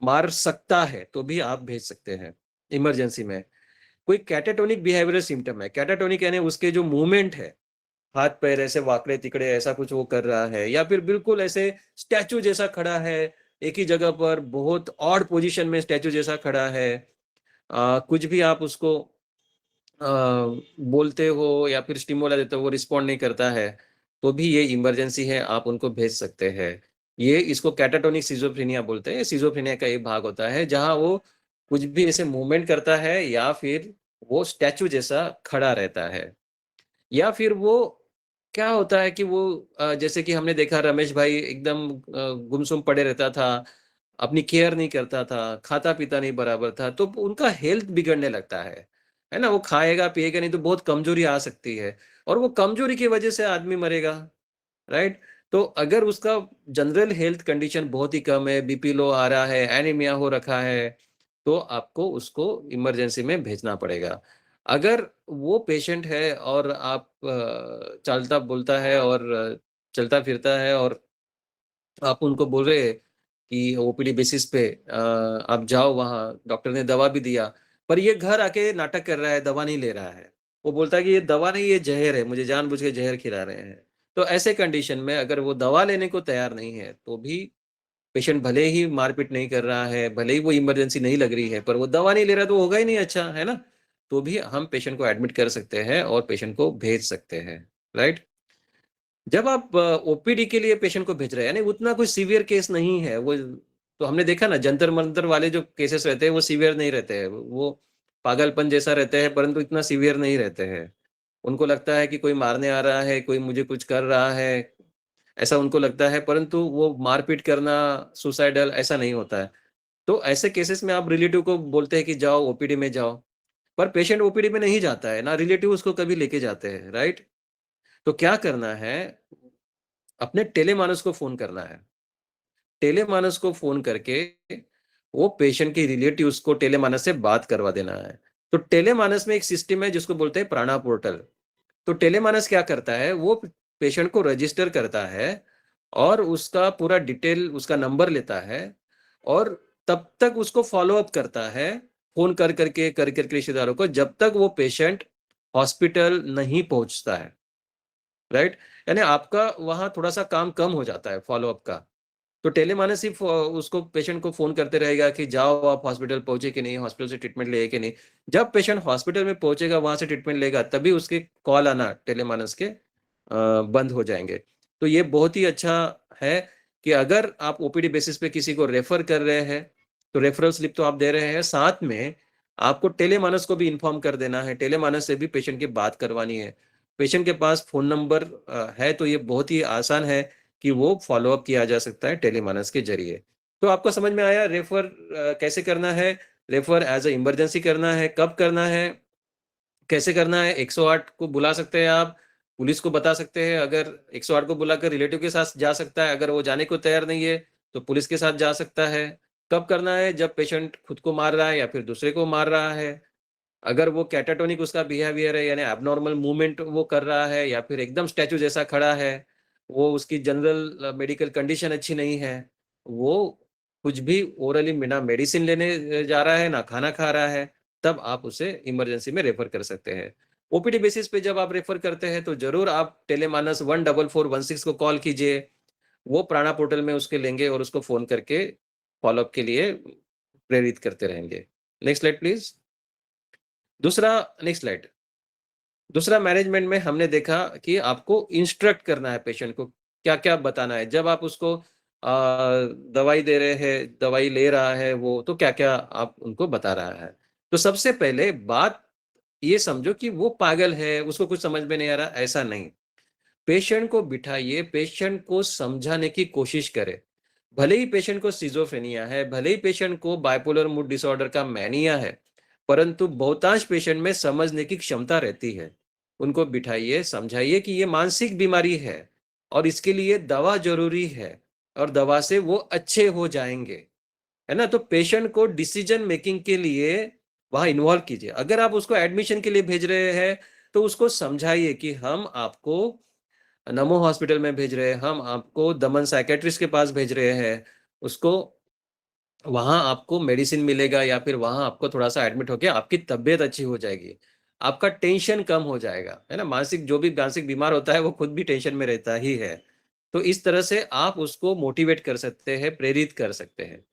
मार सकता है, तो भी आप भेज सकते हैं इमरजेंसी में। कोई कैटाटोनिक बिहेवियरल सिम्टम है, कैटाटोनिक यानी उसके जो मूवमेंट है, हाथ पैर ऐसे वाकड़े तिकड़े ऐसा कुछ वो कर रहा है, या फिर बिल्कुल ऐसे स्टैचू जैसा खड़ा है, एक ही जगह पर बहुत ऑड पोजीशन में स्टैचू जैसा खड़ा है, कुछ भी आप उसको बोलते हो या फिर स्टिमुला देते हो, वो रिस्पॉन्ड नहीं करता है, तो भी ये इमरजेंसी है, आप उनको भेज सकते हैं। ये इसको कैटाटोनिक सिजोफ्रेनिया बोलते हैं। सिजोफ्रेनिया का एक भाग होता है जहां वो कुछ भी ऐसे मूवमेंट करता है, या फिर वो स्टैचू जैसा खड़ा रहता है, या फिर वो क्या होता है कि वो जैसे कि हमने देखा रमेश भाई एकदम गुमसुम पड़े रहता था, अपनी केयर नहीं करता था, खाता पीता नहीं बराबर था, तो उनका हेल्थ बिगड़ने लगता है ना? वो खाएगा पिएगा नहीं तो बहुत कमजोरी आ सकती है, और वो कमजोरी की वजह से आदमी मरेगा, राइट? तो अगर उसका जनरल हेल्थ कंडीशन बहुत ही कम है, बीपी लो आ रहा है, एनीमिया हो रखा है, तो आपको उसको इमरजेंसी में भेजना पड़ेगा। अगर वो पेशेंट है और आप चलता बोलता है और चलता फिरता है, और आप उनको बोल रहे हैं कि ओपीडी बेसिस पे आप जाओ, वहाँ डॉक्टर ने दवा भी दिया, पर ये घर आके नाटक कर रहा है, दवा नहीं ले रहा है। वो बोलता है कि ये दवा नहीं, ये ज़हर है, मुझे जानबूझ के ज़हर खिला रहे हैं। तो ऐसे कंडीशन में अगर वो दवा लेने को तैयार नहीं है, तो भी पेशेंट भले ही मारपीट नहीं कर रहा है, भले ही वो इमरजेंसी नहीं लग रही है, पर वो दवा नहीं ले रहा तो होगा ही नहीं अच्छा, है ना? तो भी हम पेशेंट को एडमिट कर सकते हैं और पेशेंट को भेज सकते हैं, राइट? जब आप ओपीडी के लिए पेशेंट को भेज रहे हैं, यानी उतना कोई सीवियर केस नहीं है, वो तो हमने देखा ना, जंतर-मंतर वाले जो केसेस रहते हैं, वो सीवियर नहीं रहते हैं। वो पागलपन जैसा रहते हैं, परंतु इतना सीवियर नहीं रहते हैं। उनको लगता है कि कोई मारने आ रहा है, कोई मुझे कुछ कर रहा है, ऐसा उनको लगता है, परंतु वो मारपीट करना, सुसाइडल ऐसा नहीं होता है। तो ऐसे केसेस में आप रिलेटिव को बोलते हैं कि जाओ ओपीडी में जाओ, पर पेशेंट ओपीडी में नहीं जाता है, ना रिलेटिव उसको कभी लेके जाते हैं, राइट? तो क्या करना है, अपने टेलीमानस को फ़ोन करना है। टेलीमानस को फ़ोन करके वो पेशेंट के रिलेटिव्स को टेलीमानस से बात करवा देना है। तो टेलीमानस में एक सिस्टम है जिसको बोलते हैं प्राणा पोर्टल। तो टेलीमानस क्या करता है, वो पेशेंट को रजिस्टर करता है और उसका पूरा डिटेल, उसका नंबर लेता है, और तब तक उसको फ़ॉलो अप करता है, फ़ोन कर करके रिश्तेदारों को, जब तक वो पेशेंट हॉस्पिटल नहीं पहुँचता है, राइट? यानी आपका वहाँ थोड़ा-सा काम कम हो जाता है फ़ॉलो अप का। तो टेलीमानस सिर्फ़ उसको, पेशेंट को फ़ोन करते रहेगा कि जाओ आप हॉस्पिटल पहुँचे कि नहीं, हॉस्पिटल से ट्रीटमेंट लिए कि नहीं। जब पेशेंट हॉस्पिटल में पहुँचेगा, वहाँ से ट्रीटमेंट लेगा, तभी उसके कॉल आना टेलीमानस के बंद हो जाएँगे। तो ये बहुत ही अच्छा है कि अगर आप ओपीडी बेसिस पे किसी को रेफ़र कर रहे हैं, तो रेफ़रल स्लिप तो आप दे रहे हैं, साथ में आपको टेलीमानस को भी इन्फॉर्म कर देना है, टेलीमानस से भी पेशेंट की बात करवानी है। पेशेंट के पास फ़ोन नंबर है, तो ये बहुत ही आसान है कि वो फ़ॉलो अप किया जा सकता है टेलीमानस के ज़रिए। तो आपको समझ में आया रेफ़र कैसे करना है? रेफ़र एज़ अ इमरजेंसी करना है, कब करना है, कैसे करना है? 108 को बुला सकते हैं आप, पुलिस को बता सकते हैं, अगर 108 को बुलाकर रिलेटिव के साथ जा सकता है, अगर वो जाने को तैयार नहीं है, तो पुलिस के साथ जा सकता है। कब करना है? जब पेशेंट खुद को मार रहा है या फिर दूसरे को मार रहा है। अगर वो कैटाटोनिक उसका बिहेवियर है, यानी एब्नॉर्मल मूवमेंट वो कर रहा है, या फिर एकदम स्टैच्यू जैसा खड़ा है, वो उसकी जनरल मेडिकल कंडीशन अच्छी नहीं है, वो कुछ भी ओरली ना मेडिसिन लेने जा रहा है, ना खाना खा रहा है, तब आप उसे इमरजेंसी में रेफ़र कर सकते हैं। ओपीडी बेसिस पे जब आप रेफ़र करते हैं, तो ज़रूर आप टेलीमानस 14416 को कॉल कीजिए। वो प्राणा पोर्टल में उसके लेंगे और उसको फ़ोन करके फ़ॉलो-अप के लिए प्रेरित करते रहेंगे। Next slide please. दूसरा नेक्स्ट स्लाइड। दूसरा मैनेजमेंट में हमने देखा कि आपको इंस्ट्रक्ट करना है पेशेंट को, क्या-क्या बताना है। जब आप उसको दवाई दे रहे हैं, दवाई ले रहा है वो, तो क्या-क्या आप उनको बता रहा है। तो सबसे पहले बात ये समझो कि वो पागल है, उसको कुछ समझ में नहीं आ रहा, ऐसा नहीं। पेशेंट को बिठाइए, पेशेंट को समझाने की कोशिश करें। भले ही पेशेंट को सिज़ोफ्रेनिया है, भले ही पेशेंट को बाइपोलर मूड डिसऑर्डर का मैनिया है, परंतु बहुतांश पेशेंट में समझने की क्षमता रहती है। उनको बिठाइए, समझाइए कि ये मानसिक बीमारी है और इसके लिए दवा ज़रूरी है और दवा से वो अच्छे हो जाएँगे। है ना? तो पेशेंट को डिसीजन मेकिंग के लिए वहाँ इन्वॉल्व कीजिए। अगर आप उसको एडमिशन के लिए भेज रहे हैं, तो उसको समझाइए कि हम आपको नमो हॉस्पिटल में भेज रहे हैं, हम आपको दमन साइकियाट्रिस्ट के पास भेज रहे हैं। उसको वहाँ आपको मेडिसिन मिलेगा या फिर वहाँ आपको थोड़ा-सा एडमिट होके आपकी तबीयत अच्छी हो जाएगी। आपका टेंशन कम हो जाएगा, है ना? मानसिक जो भी मानसिक बीमार होता है, वो खुद भी टेंशन में रहता ही है। तो इस तरह से आप उसको मोटिवेट कर सकते हैं, प्रेरित कर सकते हैं।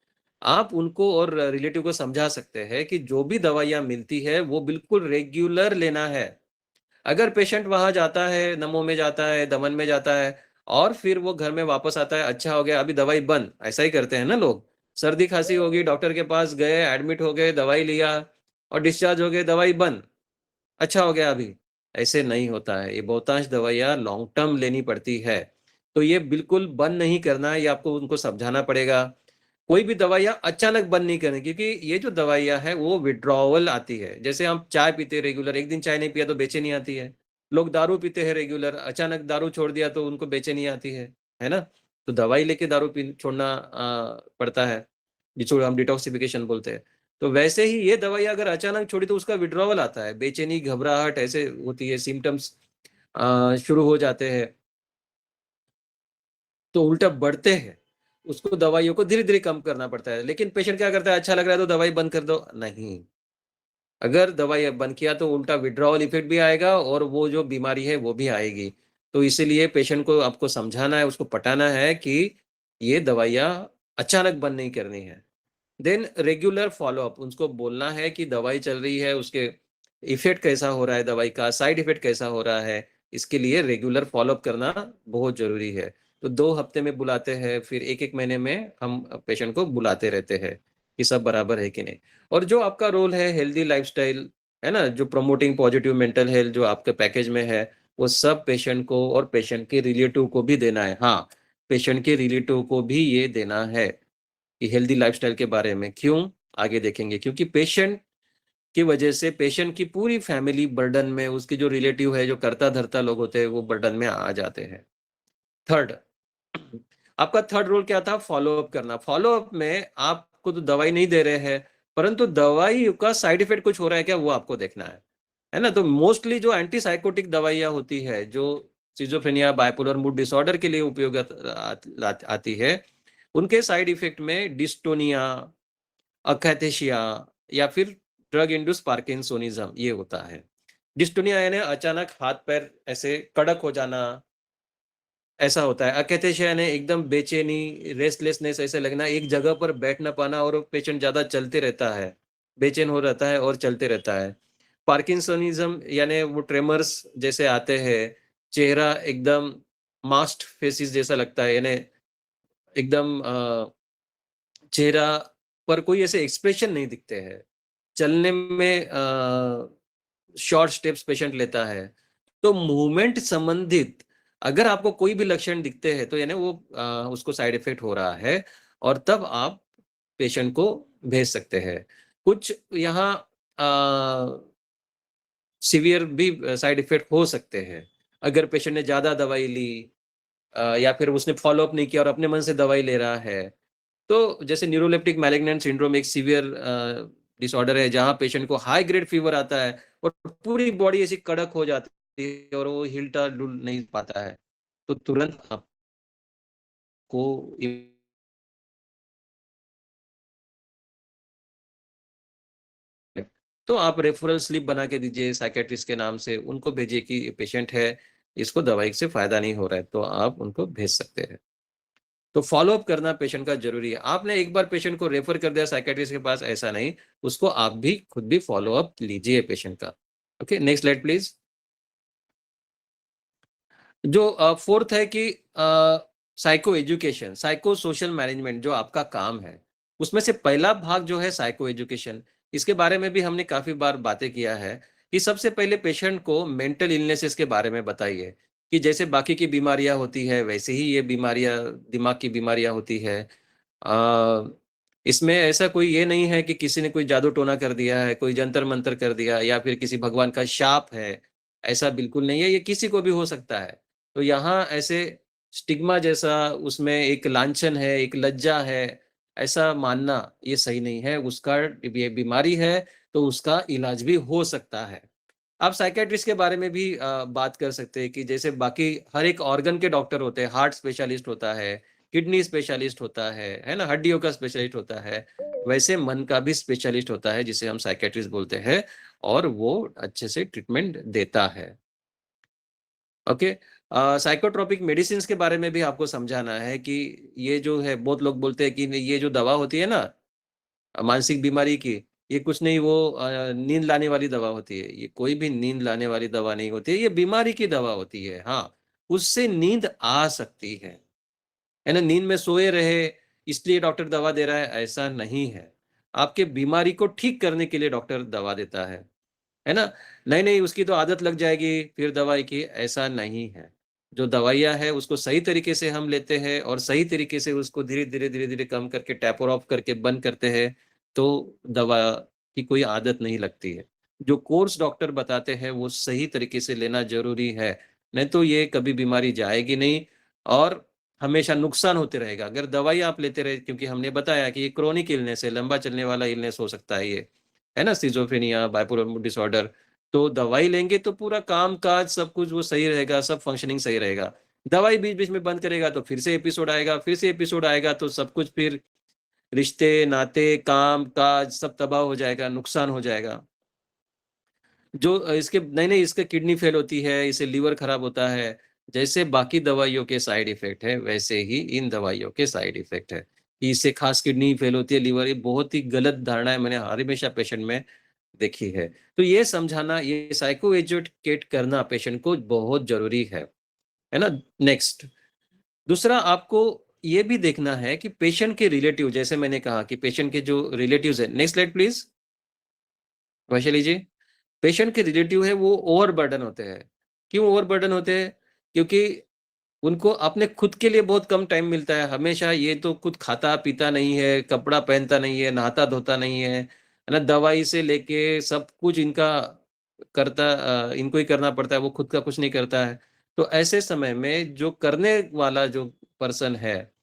आप उनको और रिलेटिव को समझा सकते हैं कि जो भी दवाइयाँ मिलती है, वो बिल्कुल रेगुलर लेना है। अगर पेशेंट वहाँ जाता है, नमो में जाता है, दमन में जाता है और फिर वो घर में वापस आता है, अच्छा हो गया, अभी दवाई बंद, ऐसा ही करते हैं ना लोग। सर्दी-खाँसी होगी, डॉक्टर के पास गए, एडमिट हो गए, दवाई लिया और डिस्चार्ज हो गए, दवाई बंद, अच्छा हो गया अभी। ऐसे नहीं होता है, ये बहुतांश दवाइयाँ लॉन्ग टर्म लेनी पड़ती है। तो ये बिल्कुल बंद नहीं करना है, ये आपको उनको समझाना पड़ेगा। कोई भी दवाइयाँ अचानक बंद नहीं करनी क्योंकि ये जो दवाइयाँ हैं वो विथड्रॉवल आती है। जैसे हम चाय पीते हैं रेगुलर, एक दिन चाय नहीं पिया तो बेचैनी आती है। लोग दारू पीते हैं रेगुलर, अचानक दारू छोड़ दिया तो उनको बेचैनी आती है ना? तो दवाई लेके दारू पी छोड़ना पड़ता है, जिसको हम डिटॉक्सिफिकेशन बोलते हैं। तो वैसे ही ये दवाई अगर अचानक छोड़ी तो उसका विथड्रॉवल आता है, बेचैनी, घबराहट ऐसे होती है, सिम्पटम्स शुरू हो जाते हैं। तो उल्टा बढ़ते हैं। उसको दवाइयों को धीरे-धीरे कम करना पड़ता है। लेकिन पेशेंट क्या करता है, अच्छा लग रहा है तो दवाई बंद कर दो, नहीं। अगर दवाई बंद किया तो उल्टा विथड्रॉवल इफ़ेक्ट भी आएगा और वो जो बीमारी है वो भी आएगी। तो इसीलिए पेशेंट को आपको समझाना है, उसको पटाना है कि ये दवाइयाँ अचानक बंद नहीं करनी है। देन रेगुलर फ़ॉलो-अप उसको बोलना है कि दवाई चल रही है, उसके इफ़ेक्ट कैसा हो रहा है दवाई का, साइड इफ़ेक्ट कैसा हो रहा है, इसके लिए रेगुलर फ़ॉलो-अप करना बहुत ज़रूरी है। तो 2 हफ्ते में बुलाते हैं, फिर 1-1 महीने में हम पेशेंट को बुलाते रहते हैं, कि सब बराबर है कि नहीं। और जो आपका रोल है हेल्दी लाइफ़स्टाइल, है ना? जो प्रमोटिंग पॉजिटिव मेंटल हेल्थ जो आपके पैकेज में है, वो सब पेशेंट को और पेशेंट के रिलेटिव को भी देना है। हाँ, पेशेंट के रिलेटिव को भी ये देना है। कि हेल्दी लाइफ़स्टाइल के बारे में। क्यों? आगे देखेंगे क्योंकि पेशेंट की वजह से पेशेंट की पूरी फैमिली बर्डन में उसके जो रिलेटिव है, जो कर्ता-धर्ता लोग होते हैं, वो बर्डन में आ जाते हैं। थर्ड आपका थर्ड रोल क्या था? फ़ॉलो-अप करना। फ़ॉलो-अप में आपको तो दवाई नहीं दे रहे हैं, परंतु दवाई का साइड इफ़ेक्ट कुछ हो रहा है क्या? वो आपको देखना है ना? तो मोस्टली जो एंटीसाइकोटिक दवाइयाँ होती है, जो सिज़ोफ्रेनिया, बाइपोलर मूड डिसऑर्डर के लिए उपयोग आती है, उनके साइड इफ़ेक्ट में डिस्टोनिया, अकैथेशिया या फिर ड्रग इंड्यूस्ड पार्किंसोनिज़्म ये होता है। डिस्टोनिया यानी अचानक हाथ-पैर ऐसे कड़क हो जाना, ऐसा होता है। अकैथेशिया यानी एकदम बेचैनी, रेस्टलेसनेस ऐसे लगना, एक जगह पर बैठ ना पाना और पेशेंट ज़्यादा चलते रहता है, बेचैन हो रहता है और चलते रहता है। पार्किंसोनिज़्म यानी वो ट्रेमर्स जैसे आते हैं, चेहरा एकदम मास्क्ड फेसेस जैसा लगता है, यानी एकदम चेहरा पर कोई ऐसे एक्सप्रेशन नहीं दिखते हैं। चलने में शॉर्ट स्टेप्स पेशेंट लेता है। तो मूवमेंट संबंधित अगर आपको कोई भी लक्षण दिखते हैं तो यानी वो उसको साइड इफ़ेक्ट हो रहा है और तब आप पेशेंट को भेज सकते हैं। कुछ यहाँ अ, सीवियर भी साइड इफ़ेक्ट हो सकते हैं। अगर पेशेंट ने ज़्यादा दवाई ली या फिर उसने फ़ॉलो अप नहीं किया और अपने मन से दवाई ले रहा है। तो जैसे न्यूरोलेप्टिक मैलिग्नेंट सिंड्रोम एक सीवियर डिसऑर्डर है जहाँ पेशेंट को हाई ग्रेड फीवर आता है और पूरी बॉडी ऐसी कड़क हो जाती है और वो हिलता-डुल नहीं पाता है। तो तुरंत आपको तो आप रेफरल स्लिप बना के दीजिए साइकियाट्रिस्ट के नाम से, उनको भेजिए कि पेशेंट है, इसको दवाई से फ़ायदा नहीं हो रहा है, तो आप उनको भेज सकते हैं। तो फॉलो-अप करना पेशेंट का ज़रूरी है। आपने एक बार पेशेंट को रेफर कर दिया साइकियाट्रिस्ट के पास, ऐसा नहीं, उसको आप भी खुद भी फॉलो-अप लीजिए पेशेंट का। Okay, next slide please. जो फोर्थ है कि psycho education, psycho social management जो आपका काम है, उसमें से पहला भाग जो है साइको एजुकेशन, इसके बारे में भी हमने काफ़ी बार बातें किया है कि सबसे पहले पेशेंट को मेंटल इलनेसेस के बारे में बताइए कि जैसे बाकी की बीमारियाँ होती है, वैसे ही ये बीमारियाँ, दिमाग की बीमारियाँ होती है। अ, इसमें ऐसा कोई ये नहीं है कि किसी ने कोई जादू-टोना कर दिया है, कोई जंतर-मंतर कर दिया या फिर किसी भगवान का शाप है, ऐसा बिल्कुल नहीं है, ये किसी को भी हो सकता है। तो यहाँ ऐसे स्टिग्मा जैसा उसमें एक लांछन है, एक लज्जा है, ऐसा मानना ये सही नहीं है। उसका ये बीमारी है, तो उसका इलाज भी हो सकता है। आप साइकियाट्रिस्ट के बारे में भी बात कर सकते हैं कि जैसे बाकी हर एक ऑर्गन के डॉक्टर होते हैं, हार्ट स्पेशलिस्ट होता है, किडनी स्पेशलिस्ट होता है ना? हड्डियों का स्पेशलिस्ट होता है, वैसे मन का भी स्पेशलिस्ट होता है, जिसे हम साइकियाट्रिस्ट बोलते हैं और वो अच्छे से ट्रीटमेंट देता है। ओके। साइकोट्रोपिक मेडिसिन्स के बारे में भी आपको समझाना है कि ये जो है बहुत लोग बोलते हैं कि नहीं, ये जो दवा होती है ना मानसिक बीमारी की, ये कुछ नहीं वो नींद लाने वाली दवा होती है। ये कोई भी नींद लाने वाली दवा नहीं होती है, ये बीमारी की दवा होती है। हाँ, उससे नींद आ सकती है ना? नींद में सोए रहे, इसलिए डॉक्टर दवा दे रहा है, ऐसा नहीं है। आपके बीमारी को ठीक करने के लिए डॉक्टर दवा देता है ना? नहीं, नहीं उसकी तो आदत लग जाएगी फिर दवाई की, ऐसा नहीं है। जो दवाइयाँ हैं उसको सही तरीके से हम लेते हैं और सही तरीके से उसको धीरे-धीरे, धीरे-धीरे कम करके टैपर ऑफ करके बंद करते हैं, तो दवा की कोई आदत नहीं लगती है। जो कोर्स डॉक्टर बताते हैं वो सही तरीके से लेना ज़रूरी है, नहीं तो ये कभी बीमारी जाएगी नहीं और हमेशा नुकसान होते रहेगा। अगर दवाई आप लेते रहे क्योंकि हमने बताया कि ये क्रोनिक इलनेस है, लंबा चलने वाला इलनेस हो सकता है ये। है ना? सिज़ोफ्रेनिया, बाइपोलर मूड डिसऑर्डर, तो दवाई लेंगे तो पूरा काम-काज सब कुछ वो सही रहेगा, सब फंक्शनिंग सही रहेगा। दवाई बीच-बीच में बंद करेगा तो फिर से एपिसोड आएगा, फिर से एपिसोड आएगा तो सब कुछ फिर रिश्ते, नाते, काम-काज सब तबाह हो जाएगा, नुकसान हो जाएगा। जो इसके नहीं-नहीं इसके किडनी फेल होती है, इससे लीवर खराब होता है, जैसे बाकी दवाइयों के साइड इफ़ेक्ट है, वैसे ही इन दवाइयों के साइड इफ़ेक्ट है। कि इससे खास किडनी फेल होती है, लीवर ये बहुत ही गलत धारणा है, मैंने हर हमेशा पेशेंट में देखी है। तो ये समझाना, ये साइको एजुकेट करना पेशेंट को बहुत ज़रूरी है ना? नेक्स्ट, दूसरा आपको ये भी देखना है कि पेशेंट के रिलेटिव जैसे मैंने कहा कि पेशेंट के जो रिलेटिव्स हैं next slide please, Vaishali ji. Patient के रिलेटिव है वो ओवरबर्डन होते हैं। क्यों ओवरबर्डन होते हैं? क्योंकि उनको अपने खुद के लिए बहुत कम टाइम मिलता है। हमेशा ये तो खुद खाता-पीता नहीं है, कपड़ा पहनता नहीं है, नहाता-धोता नहीं है ना? दवाई से लेके सब कुछ इनका इनको ही करना पड़ता है, वो खुद का कुछ नहीं करता है। तो ऐसे समय में जो करने वाला जो पर्सन है,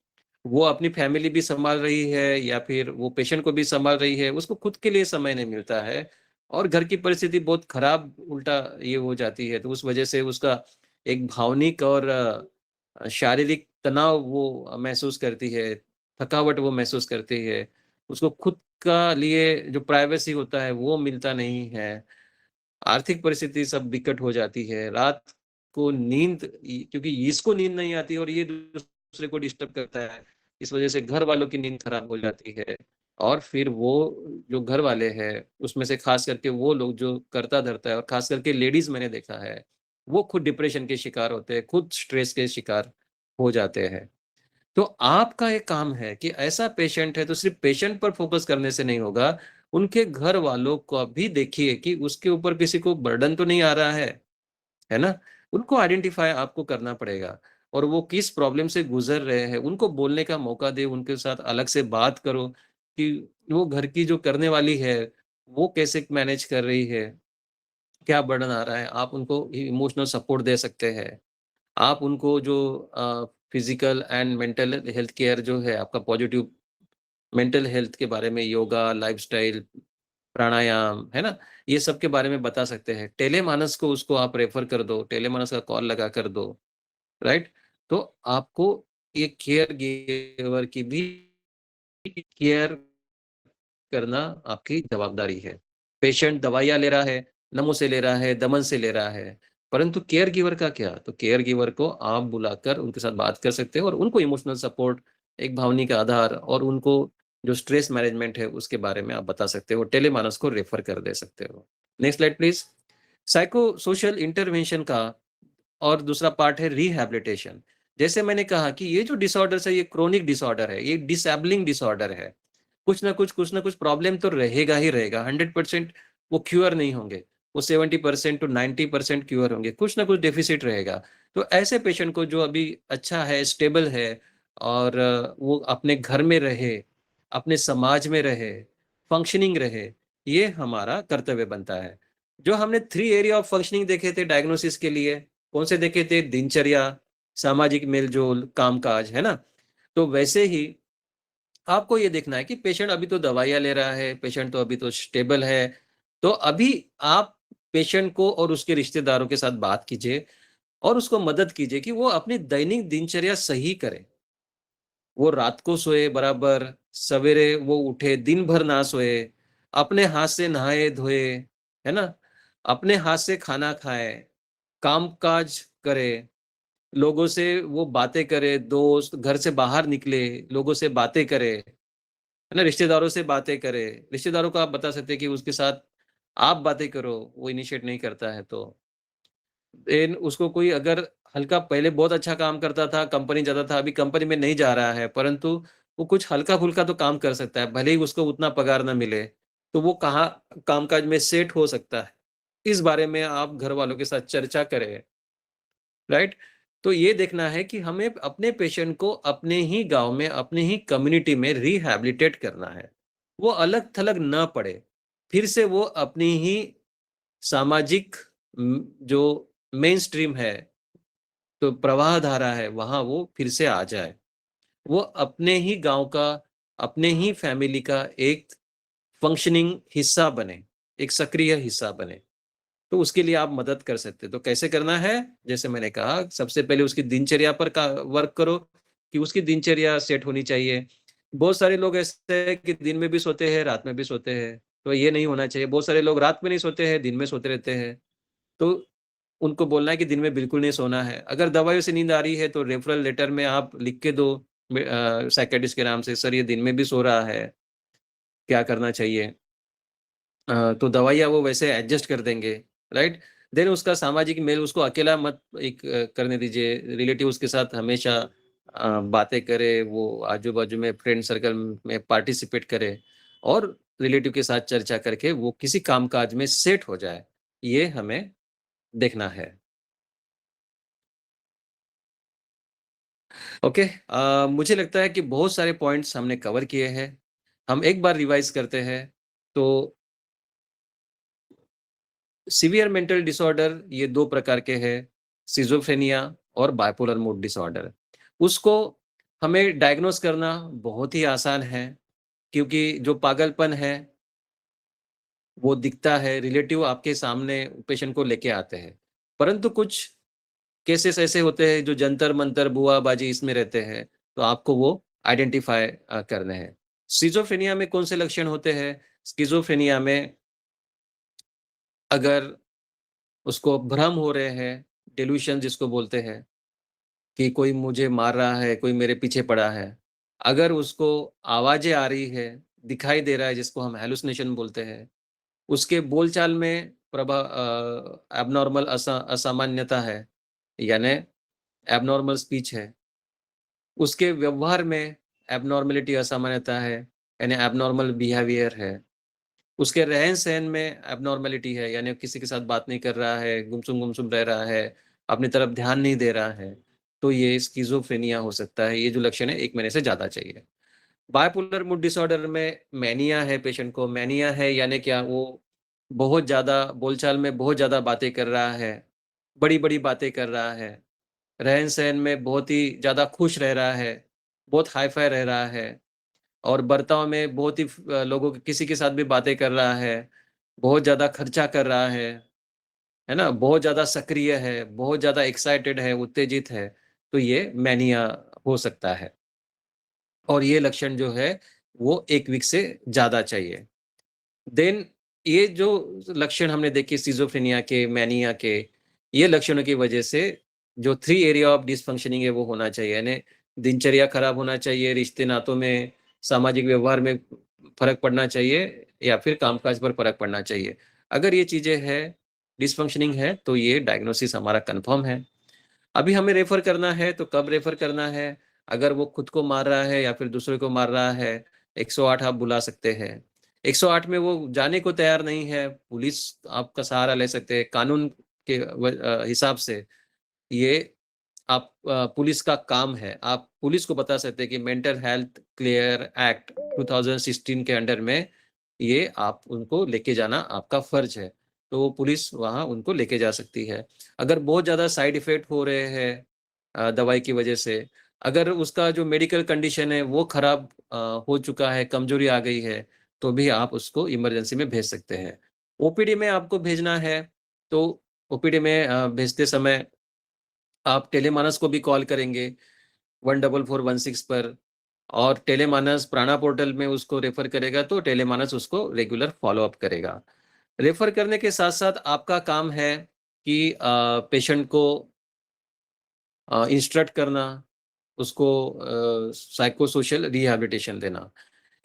वो अपनी फैमिली भी सँभाल रही है या फिर वो पेशेंट को भी सँभाल रही है, उसको खुद के लिए समय नहीं मिलता है और घर की परिस्थिति बहुत खराब उल्टा ये हो जाती है, तो उस वजह से उसका एक भावनिक और शारीरिक तनाव वो महसूस करती है, थकावट वो महसूस करती है, उसको खुद का लिए जो प्राइवेसी होता है, वो मिलता नहीं है। आर्थिक परिस्थिति सब विकट हो जाती है। रात को नींद क्योंकि इसको नींद नहीं आती और ये दूसरे को डिस्टर्ब करता है। इस वज़ह से घर वालों की नींद खराब हो जाती है और फिर वो जो घर वाले हैं, उसमें से ख़ास करके वो लोग जो कर्ता-धर्ता है और ख़ास करके लेडीज़ मैंने देखा है, वो खुद डिप्रेशन के शिकार होते हैं, खुद स्ट्रेस के शिकार हो जाते हैं। तो आपका एक काम है कि ऐसा पेशेंट है तो सिर्फ पेशेंट पर फोकस करने से नहीं होगा, उनके घर वालों को भी देखिए कि उसके ऊपर किसी को बर्डन तो नहीं आ रहा है ना? उनको आइडेंटिफ़ाई आपको करना पड़ेगा और वो किस प्रॉब्लम से गुज़र रहे हैं, उनको बोलने का मौका दें, उनके साथ अलग से बात करो कि वो घर की जो करने वाली है, वो कैसे मैनेज कर रही है, क्या बर्डन आ रहा है, आप उनको इमोशनल सपोर्ट दे सकते हैं। आप उनको जो physical and mental health care जो है आपका पॉज़िटिव मेंटल हेल्थ के बारे में योगा, लाइफ़स्टाइल, प्राणायाम, है ना? ये सब के बारे में बता सकते हैं। टेलीमानस को उसको आप रेफ़र कर दो, टेलीमानस का कॉल लगा कर दो, राइट? तो आपको ये केयर गिवर की भी केयर करना आपकी जवाबदारी है। पेशेंट दवाइयाँ ले रहा है, नमों से ले रहा है, दमन से ले रहा है, परंतु केयर गिवर का क्या? तो केयर गिवर को आप बुलाकर उनके साथ बात कर सकते हो और उनको इमोशनल सपोर्ट एक भावनिक आधार और उनको जो स्ट्रेस मैनेजमेंट है उसके बारे में आप बता सकते हो, टेलीमानस को रेफर कर दे सकते हो। Next slide please. Psycho social intervention का और दूसरा पार्ट है रिहैबिलिटेशन। जैसे मैंने कहा कि ये जो डिसऑर्डर है ये क्रोनिक डिसऑर्डर है, ये डिसेबलिंग डिसऑर्डर है। कुछ ना कुछ प्रॉब्लम तो रहेगा ही रहेगा, 100% वो क्योर नहीं होंगे, वो 70% टू 90% क्योर होंगे, कुछ ना कुछ डेफिसिट रहेगा। तो ऐसे पेशेंट को जो अभी अच्छा है, स्टेबल है और वो अपने घर में रहे, अपने समाज में रहे, फंक्शनिंग रहे, ये हमारा कर्तव्य बनता है। जो हमने 3 एरिया ऑफ फंक्शनिंग देखे थे डायग्नोसिस के लिए, कौन से देखे थे? दिनचर्या, सामाजिक मेलजोल, कामकाज, है ना? तो वैसे ही आपको ये देखना है कि पेशेंट अभी तो दवाइयाँ ले रहा है, पेशेंट तो अभी तो स्टेबल है। तो अभी आप पेशेंट को और उसके रिश्तेदारों के साथ बात कीजिए और उसको मदद कीजिए कि वो अपनी दैनिक दिनचर्या सही करे। वो रात को सोए बराबर, सवेरे वो उठे, दिन भर ना सोए, अपने हाथ से नहाए-धोए, है ना? अपने हाथ से खाना खाए, काम-काज करे, लोगों से वो बातें करे, दोस्त, घर से बाहर निकले, लोगों से बातें करे, है ना? रिश्तेदारों से बातें करे। रिश्तेदारों को आप बता सकते हैं कि उसके साथ आप बातें करो, वो इनिशिएट नहीं करता है तो। देन उसको कोई अगर हल्का पहले बहुत अच्छा काम करता था, कंपनी जाता था, अभी कंपनी में नहीं जा रहा है, परंतु वो कुछ हल्का-फुल्का तो काम कर सकता है, भले ही उसको उतना पगार ना मिले, तो वो कहाँ कामकाज में सेट हो सकता है। इस बारे में आप घर वालों के साथ चर्चा करें, राइट? तो ये देखना है कि हमें अपने पेशेंट को अपने ही गाँव में, अपनी ही कम्युनिटी में रिहैबिलिटेट करना है। वो अलग-थलग ना पड़े, फिर से वो अपनी ही सामाजिक जो मेनस्ट्रीम है, तो प्रवाह धारा है, वहाँ वो फिर से आ जाए। वो अपने ही गाँव का, अपने ही फैमिली का एक फंक्शनिंग हिस्सा बने, एक सक्रिय हिस्सा बने। तो उसके लिए आप मदद कर सकते हैं। तो कैसे करना है? जैसे मैंने कहा, सबसे पहले उसकी दिनचर्या पर का वर्क करो कि उसकी दिनचर्या सेट होनी चाहिए। बहुत सारे लोग ऐसे हैं कि दिन में भी सोते हैं, रात में भी सोते हैं, तो ये नहीं होना चाहिए। बहुत सारे लोग रात में नहीं सोते हैं, दिन में सोते रहते हैं। तो उनको बोलना है कि दिन में बिल्कुल नहीं सोना है। अगर दवाइयों से नींद आ रही है तो रेफरल लेटर में आप लिख के दो साइकियाट्रिस्ट के नाम से, सर ये दिन में भी सो रहा है, क्या करना चाहिए? तो दवाइयाँ वो वैसे एडजस्ट कर देंगे, राइट? देन उसका सामाजिक मेल उसको अकेला मत करने दीजिए, रिलेटिव्स के साथ हमेशा बातें करे, वो आजू-बाजू में फ्रेंड सर्कल में पार्टिसिपेट करे और रिलेटिव के साथ चर्चा करके वो किसी काम-काज में सेट हो जाए, ये हमें देखना है। ओके, मुझे लगता है कि बहुत सारे पॉइंट्स हमने कवर किए हैं। हम एक बार रिवाइज़ करते हैं, तो सीवियर मेंटल डिसऑर्डर ये 2 प्रकार के हैं, सिज़ोफ्रेनिया और बाइपोलर मूड डिसऑर्डर। उसको हमें डायग्नोज़ करना बहुत ही आसान है, क्योंकि जो पागलपन है, वो दिखता है, रिलेटिव आपके सामने पेशेंट को लेके आते हैं। परंतु कुछ केसेस ऐसे होते हैं जो जंतर-मंतर, बुआ-बाजी इसमें रहते हैं, तो आपको वो आइडेंटिफ़ाई करने हैं। सिज़ोफ्रेनिया में कौन से लक्षण होते हैं? स्किज़ोफ्रेनिया में अगर उसको भ्रम हो रहे हैं, डेल्यूशन जिसको बोलते हैं, कि कोई मुझे मार रहा है, कोई मेरे पीछे पड़ा है। अगर उसको आवाज़ें आ रही है, दिखाई दे रहा है जिसको हम हैलुसिनेशन बोलते हैं, उसके बोलचाल में एब्नॉर्मल असामान्यता है, यानी एब्नॉर्मल स्पीच है। उसके व्यवहार में एब्नॉर्मैलिटी असामान्यता है, यानी एब्नॉर्मल बिहेवियर है। उसके रहन-सहन में एब्नॉर्मैलिटी है, यानी किसी के साथ बात नहीं कर रहा है, गुमसुम-गुमसुम रह रहा है, अपनी तरफ ध्यान नहीं दे रहा है, तो ये स्किज़ोफ्रेनिया हो सकता है। ये जो लक्षण है 1 महीने से ज़्यादा चाहिए। बाइपोलर मूड डिसऑर्डर में मैनिया है पेशेंट को, मैनिया है यानी क्या? वो बहुत ज़्यादा बोलचाल में बहुत ज़्यादा बातें कर रहा है, बड़ी-बड़ी बातें कर रहा है, रहन-सहन में बहुत ही ज़्यादा खुश रह रहा है, बहुत हाई-फाई रह रहा है। और बर्ताव में बहुत ही लोगों के किसी के साथ भी बातें कर रहा है, बहुत ज़्यादा खर्चा कर रहा है ना? बहुत ज़्यादा सक्रिय है, बहुत ज़्यादा एक्साइटेड है, उत्तेजित है, तो ये मैनिया हो सकता है। और ये लक्षण जो है, वो 1 वीक से ज़्यादा चाहिए। देन ये जो लक्षण हमने देखे सिज़ोफ्रेनिया के, मैनिया के, ये लक्षणों की वजह से जो 3 एरिया ऑफ डिसफंक्शनिंग है, वो होना चाहिए। यानी दिनचर्या खराब होना चाहिए, रिश्ते-नातों में, सामाजिक व्यवहार में फ़र्क पड़ना चाहिए या फिर कामकाज पर फ़र्क पड़ना चाहिए। अगर ये चीज़ें हैं, डिसफंक्शनिंग है, तो ये डायग्नोसिस हमारा कन्फर्म है। अभी हमें रेफ़र करना है, तो कब रेफ़र करना है? अगर वो खुद को मार रहा है या फिर दूसरे को मार रहा है, 108 आप बुला सकते हैं। 108 में वो जाने को तैयार नहीं है, पुलिस आपका सहारा ले सकते हैं। कानून के हिसाब से ये आप पुलिस का काम है। आप पुलिस को बता सकते हैं कि मेंटल हेल्थ क्लियर एक्ट 2016 के अंडर में ये आप उनको लेके जाना आपका फ़र्ज़ है। तो वो पुलिस वहाँ उनको लेके जा सकती है। अगर बहुत ज़्यादा साइड इफ़ेक्ट हो रहे हैं दवाई की वज़ह से, अगर उसका जो मेडिकल कंडीशन है वो ख़राब हो चुका है, कमज़ोरी आ गई है, तो भी आप उसको इमरजेंसी में भेज सकते हैं। ओपीडी में आपको भेजना है, तो ओपीडी में भेजते समय आप टेलीमानस को भी कॉल करेंगे 14416 पर और टेलीमानस प्राणा पोर्टल में उसको रेफ़र करेगा तो टेलीमानस उसको रेगुलर फ़ॉलो-अप करेगा। रेफ़र करने के साथ-साथ आपका काम है कि पेशेंट को इंस्ट्रक्ट करना, उसको साइको सोशल रिहैबिलिटेशन देना।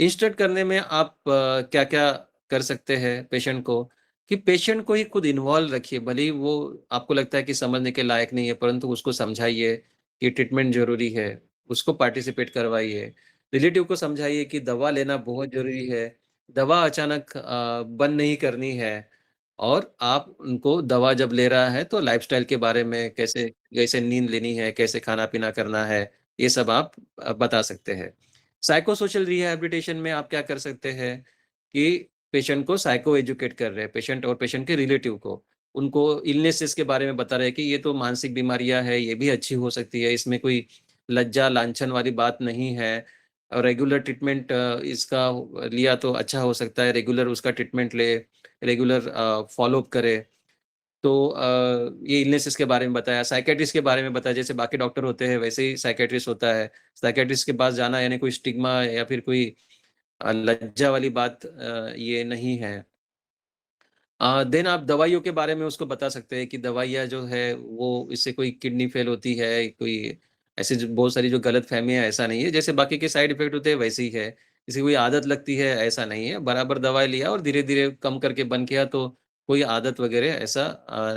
इंस्ट्रक्ट करने में आप क्या-क्या कर सकते हैं पेशेंट को, कि पेशेंट को ही खुद इन्वॉल्व रखिए, भले ही वो आपको लगता है कि समझने के लायक नहीं है, परंतु उसको समझाइए कि ट्रीटमेंट ज़रूरी है, उसको पार्टिसिपेट करवाइए। रिलेटिव को समझाइए कि दवा लेना बहुत ज़रूरी है, दवा अचानक बंद नहीं करनी है और आप उनको दवा जब ले रहा है तो लाइफ़स्टाइल के बारे में कैसे कैसे नींद लेनी है, कैसे खाना-पीना करना है, ये सब आप बता सकते हैं। साइको सोशल रिहैबिलिटेशन में आप क्या कर सकते हैं कि पेशेंट को साइको एजुकेट कर रहे हैं, पेशेंट और पेशेंट के रिलेटिव को। उनको इलनेसेस के बारे में बता रहे हैं कि ये तो मानसिक बीमारियाँ हैं, ये भी अच्छी हो सकती है, इसमें कोई लज्जा, लांछन वाली बात नहीं है और रेगुलर ट्रीटमेंट इसका लिया तो अच्छा हो सकता है, रेगुलर उसका ट्रीटमेंट ले, रेगुलर फ़ॉलो अप करे। तो ये इलनेसेस के बारे में बताया, साइकियाट्रिस्ट के बारे में बताया, जैसे बाकी डॉक्टर होते हैं वैसे ही साइकियाट्रिस्ट होता है। साइकियाट्रिस्ट के पास जाना यानी कोई स्टिग्मा या फिर कोई लज्जा वाली बात ये नहीं है। देन आप दवाइयों के बारे में उसको बता सकते हैं कि दवाइयाँ जो है वो इससे कोई किडनी फ़ेल होती है, कोई ऐसी जो बहुत सारी जो गलतफ़हमियाँ ऐसा नहीं है, जैसे बाकी के साइड इफ़ेक्ट होते हैं वैसे ही है। किसी को कोई आदत लगती है ऐसा नहीं है, बराबर दवाई लिया और धीरे-धीरे कम करके बंद किया तो कोई आदत वग़ैरह ऐसा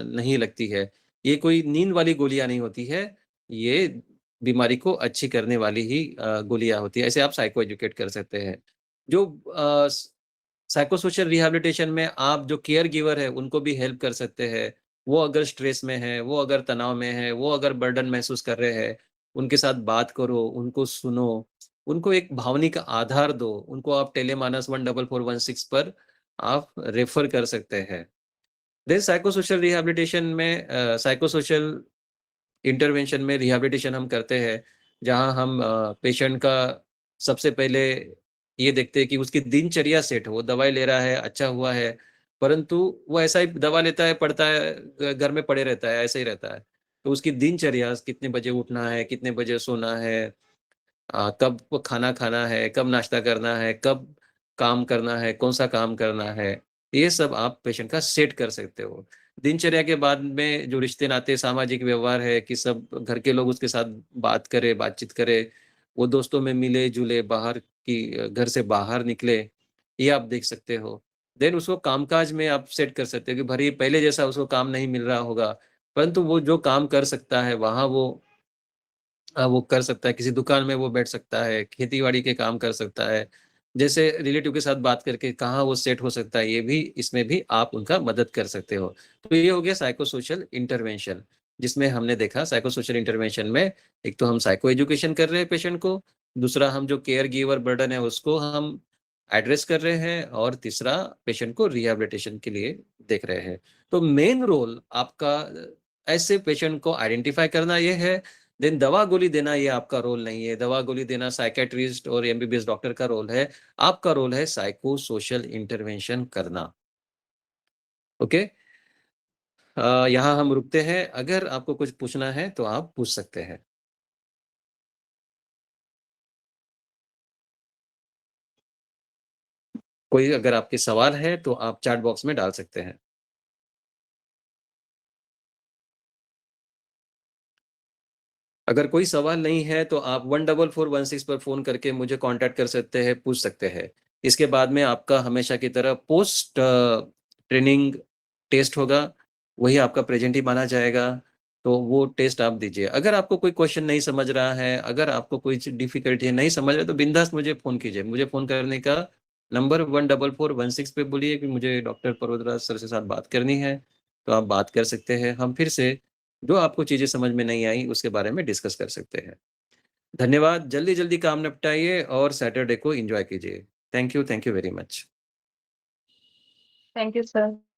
नहीं लगती है। ये कोई नींद वाली गोलियाँ नहीं होती है, ये बीमारी को अच्छी करने वाली ही गोलियाँ होती है। ऐसे आप साइको एजुकेट कर सकते हैं। जो साइकोसोशल रिहैबिलिटेशन में आप जो केयर गिवर है, उनको भी हेल्प कर सकते हैं। वो अगर स्ट्रेस में है, वो अगर तनाव में है, वो अगर बर्डन महसूस कर रहे हैं, उनके साथ बात करो, उनको सुनो, उनको एक भावनिक आधार दो। उनको आप टेलीमानस 14416 पर आप रेफ़र कर सकते हैं। देन साइकोसोशल रिहैबिलिटेशन में साइकोसोशल इंटरवेंशन में रिहैबिलिटेशन हम करते हैं, जहाँ हम पेशेंट का सबसे पहले ये देखते हैं कि उसकी दिनचर्या सेट हो, वो दवाई ले रहा है, अच्छा हुआ है, परंतु वो ऐसा ही दवा लेता है, पढ़ता है, घर में पड़े रहता है, ऐसे ही रहता है। तो उसकी दिनचर्या कितने बजे उठना है, कितने बजे सोना है, कब वो खाना खाना है, कब नाश्ता करना है, कब काम करना है, कौन-सा काम करना है, ये सब आप पेशेंट का सेट कर सकते हो। दिनचर्या के बाद में जो रिश्ते-नाते, सामाजिक व्यवहार है कि सब घर के लोग उसके साथ बात करें, बातचीत करें, वो दोस्तों में मिले-जुले, बाहर की घर से बाहर निकले, ये आप देख सकते हो। देन उसको कामकाज में आप सेट कर सकते हो कि भले ही पहले जैसा उसको काम नहीं मिल रहा होगा, परंतु वो जो काम कर सकता है, वहाँ वो वो कर सकता है, किसी दुकान में वो बैठ सकता है, खेती-बाड़ी के काम कर सकता है। जैसे रिलेटिव के साथ बात करके कहाँ वो सेट हो सकता है, ये भी इसमें भी आप उनका मदद कर सकते हो। तो ये हो गया साइको सोशल इंटरवेंशन, जिसमें हमने देखा साइको सोशल इंटरवेंशन में एक तो हम साइको एजुकेशन कर रहे हैं पेशेंट को, दूसरा हम जो केयर गिवर बर्डन है उसको हम एड्रेस कर रहे हैं और तीसरा पेशेंट को रिहैबिलिटेशन के लिए देख रहे हैं। तो मेन रोल आपका ऐसे पेशेंट को आइडेंटिफाई करना ये है, देन दवा-गोली देना ये आपका रोल नहीं है। दवा-गोली देना साइकियाट्रिस्ट और एमबीबीएस डॉक्टर का रोल है। आपका रोल है साइको सोशल इंटरवेंशन करना। ओके? यहाँ हम रुकते हैं। अगर आपको कुछ पूछना है तो आप पूछ सकते हैं। कोई अगर आपके सवाल है तो आप चैट बॉक्स में डाल सकते हैं। अगर कोई सवाल नहीं है तो आप 14416 पर फ़ोन करके मुझे कॉन्टैक्ट कर सकते हैं, पूछ सकते हैं। इसके बाद में आपका हमेशा की तरह पोस्ट ट्रेनिंग टेस्ट होगा, वही आपका प्रेज़ेंट ही माना जाएगा, तो वो टेस्ट आप दीजिए। अगर आपको कोई क्वेश्चन नहीं समझ रहा है, अगर आपको कोई चीज़ डिफ़िकल्टी है, नहीं समझ रहे तो बिंदास मुझे फ़ोन कीजिए। मुझे फ़ोन करने का नंबर 14416 पे बोलिए कि मुझे डॉक्टर पर्वतराज सर के साथ बात करनी है, तो आप बात कर सकते हैं। हम फिर से जो आपको चीज़ें समझ में नहीं आई उसके बारे में डिस्कस कर सकते हैं। धन्यवाद, जल्दी-जल्दी काम निपटाइए और सैटरडे को एन्जॉय कीजिए। Thank you very much. Thank you sir.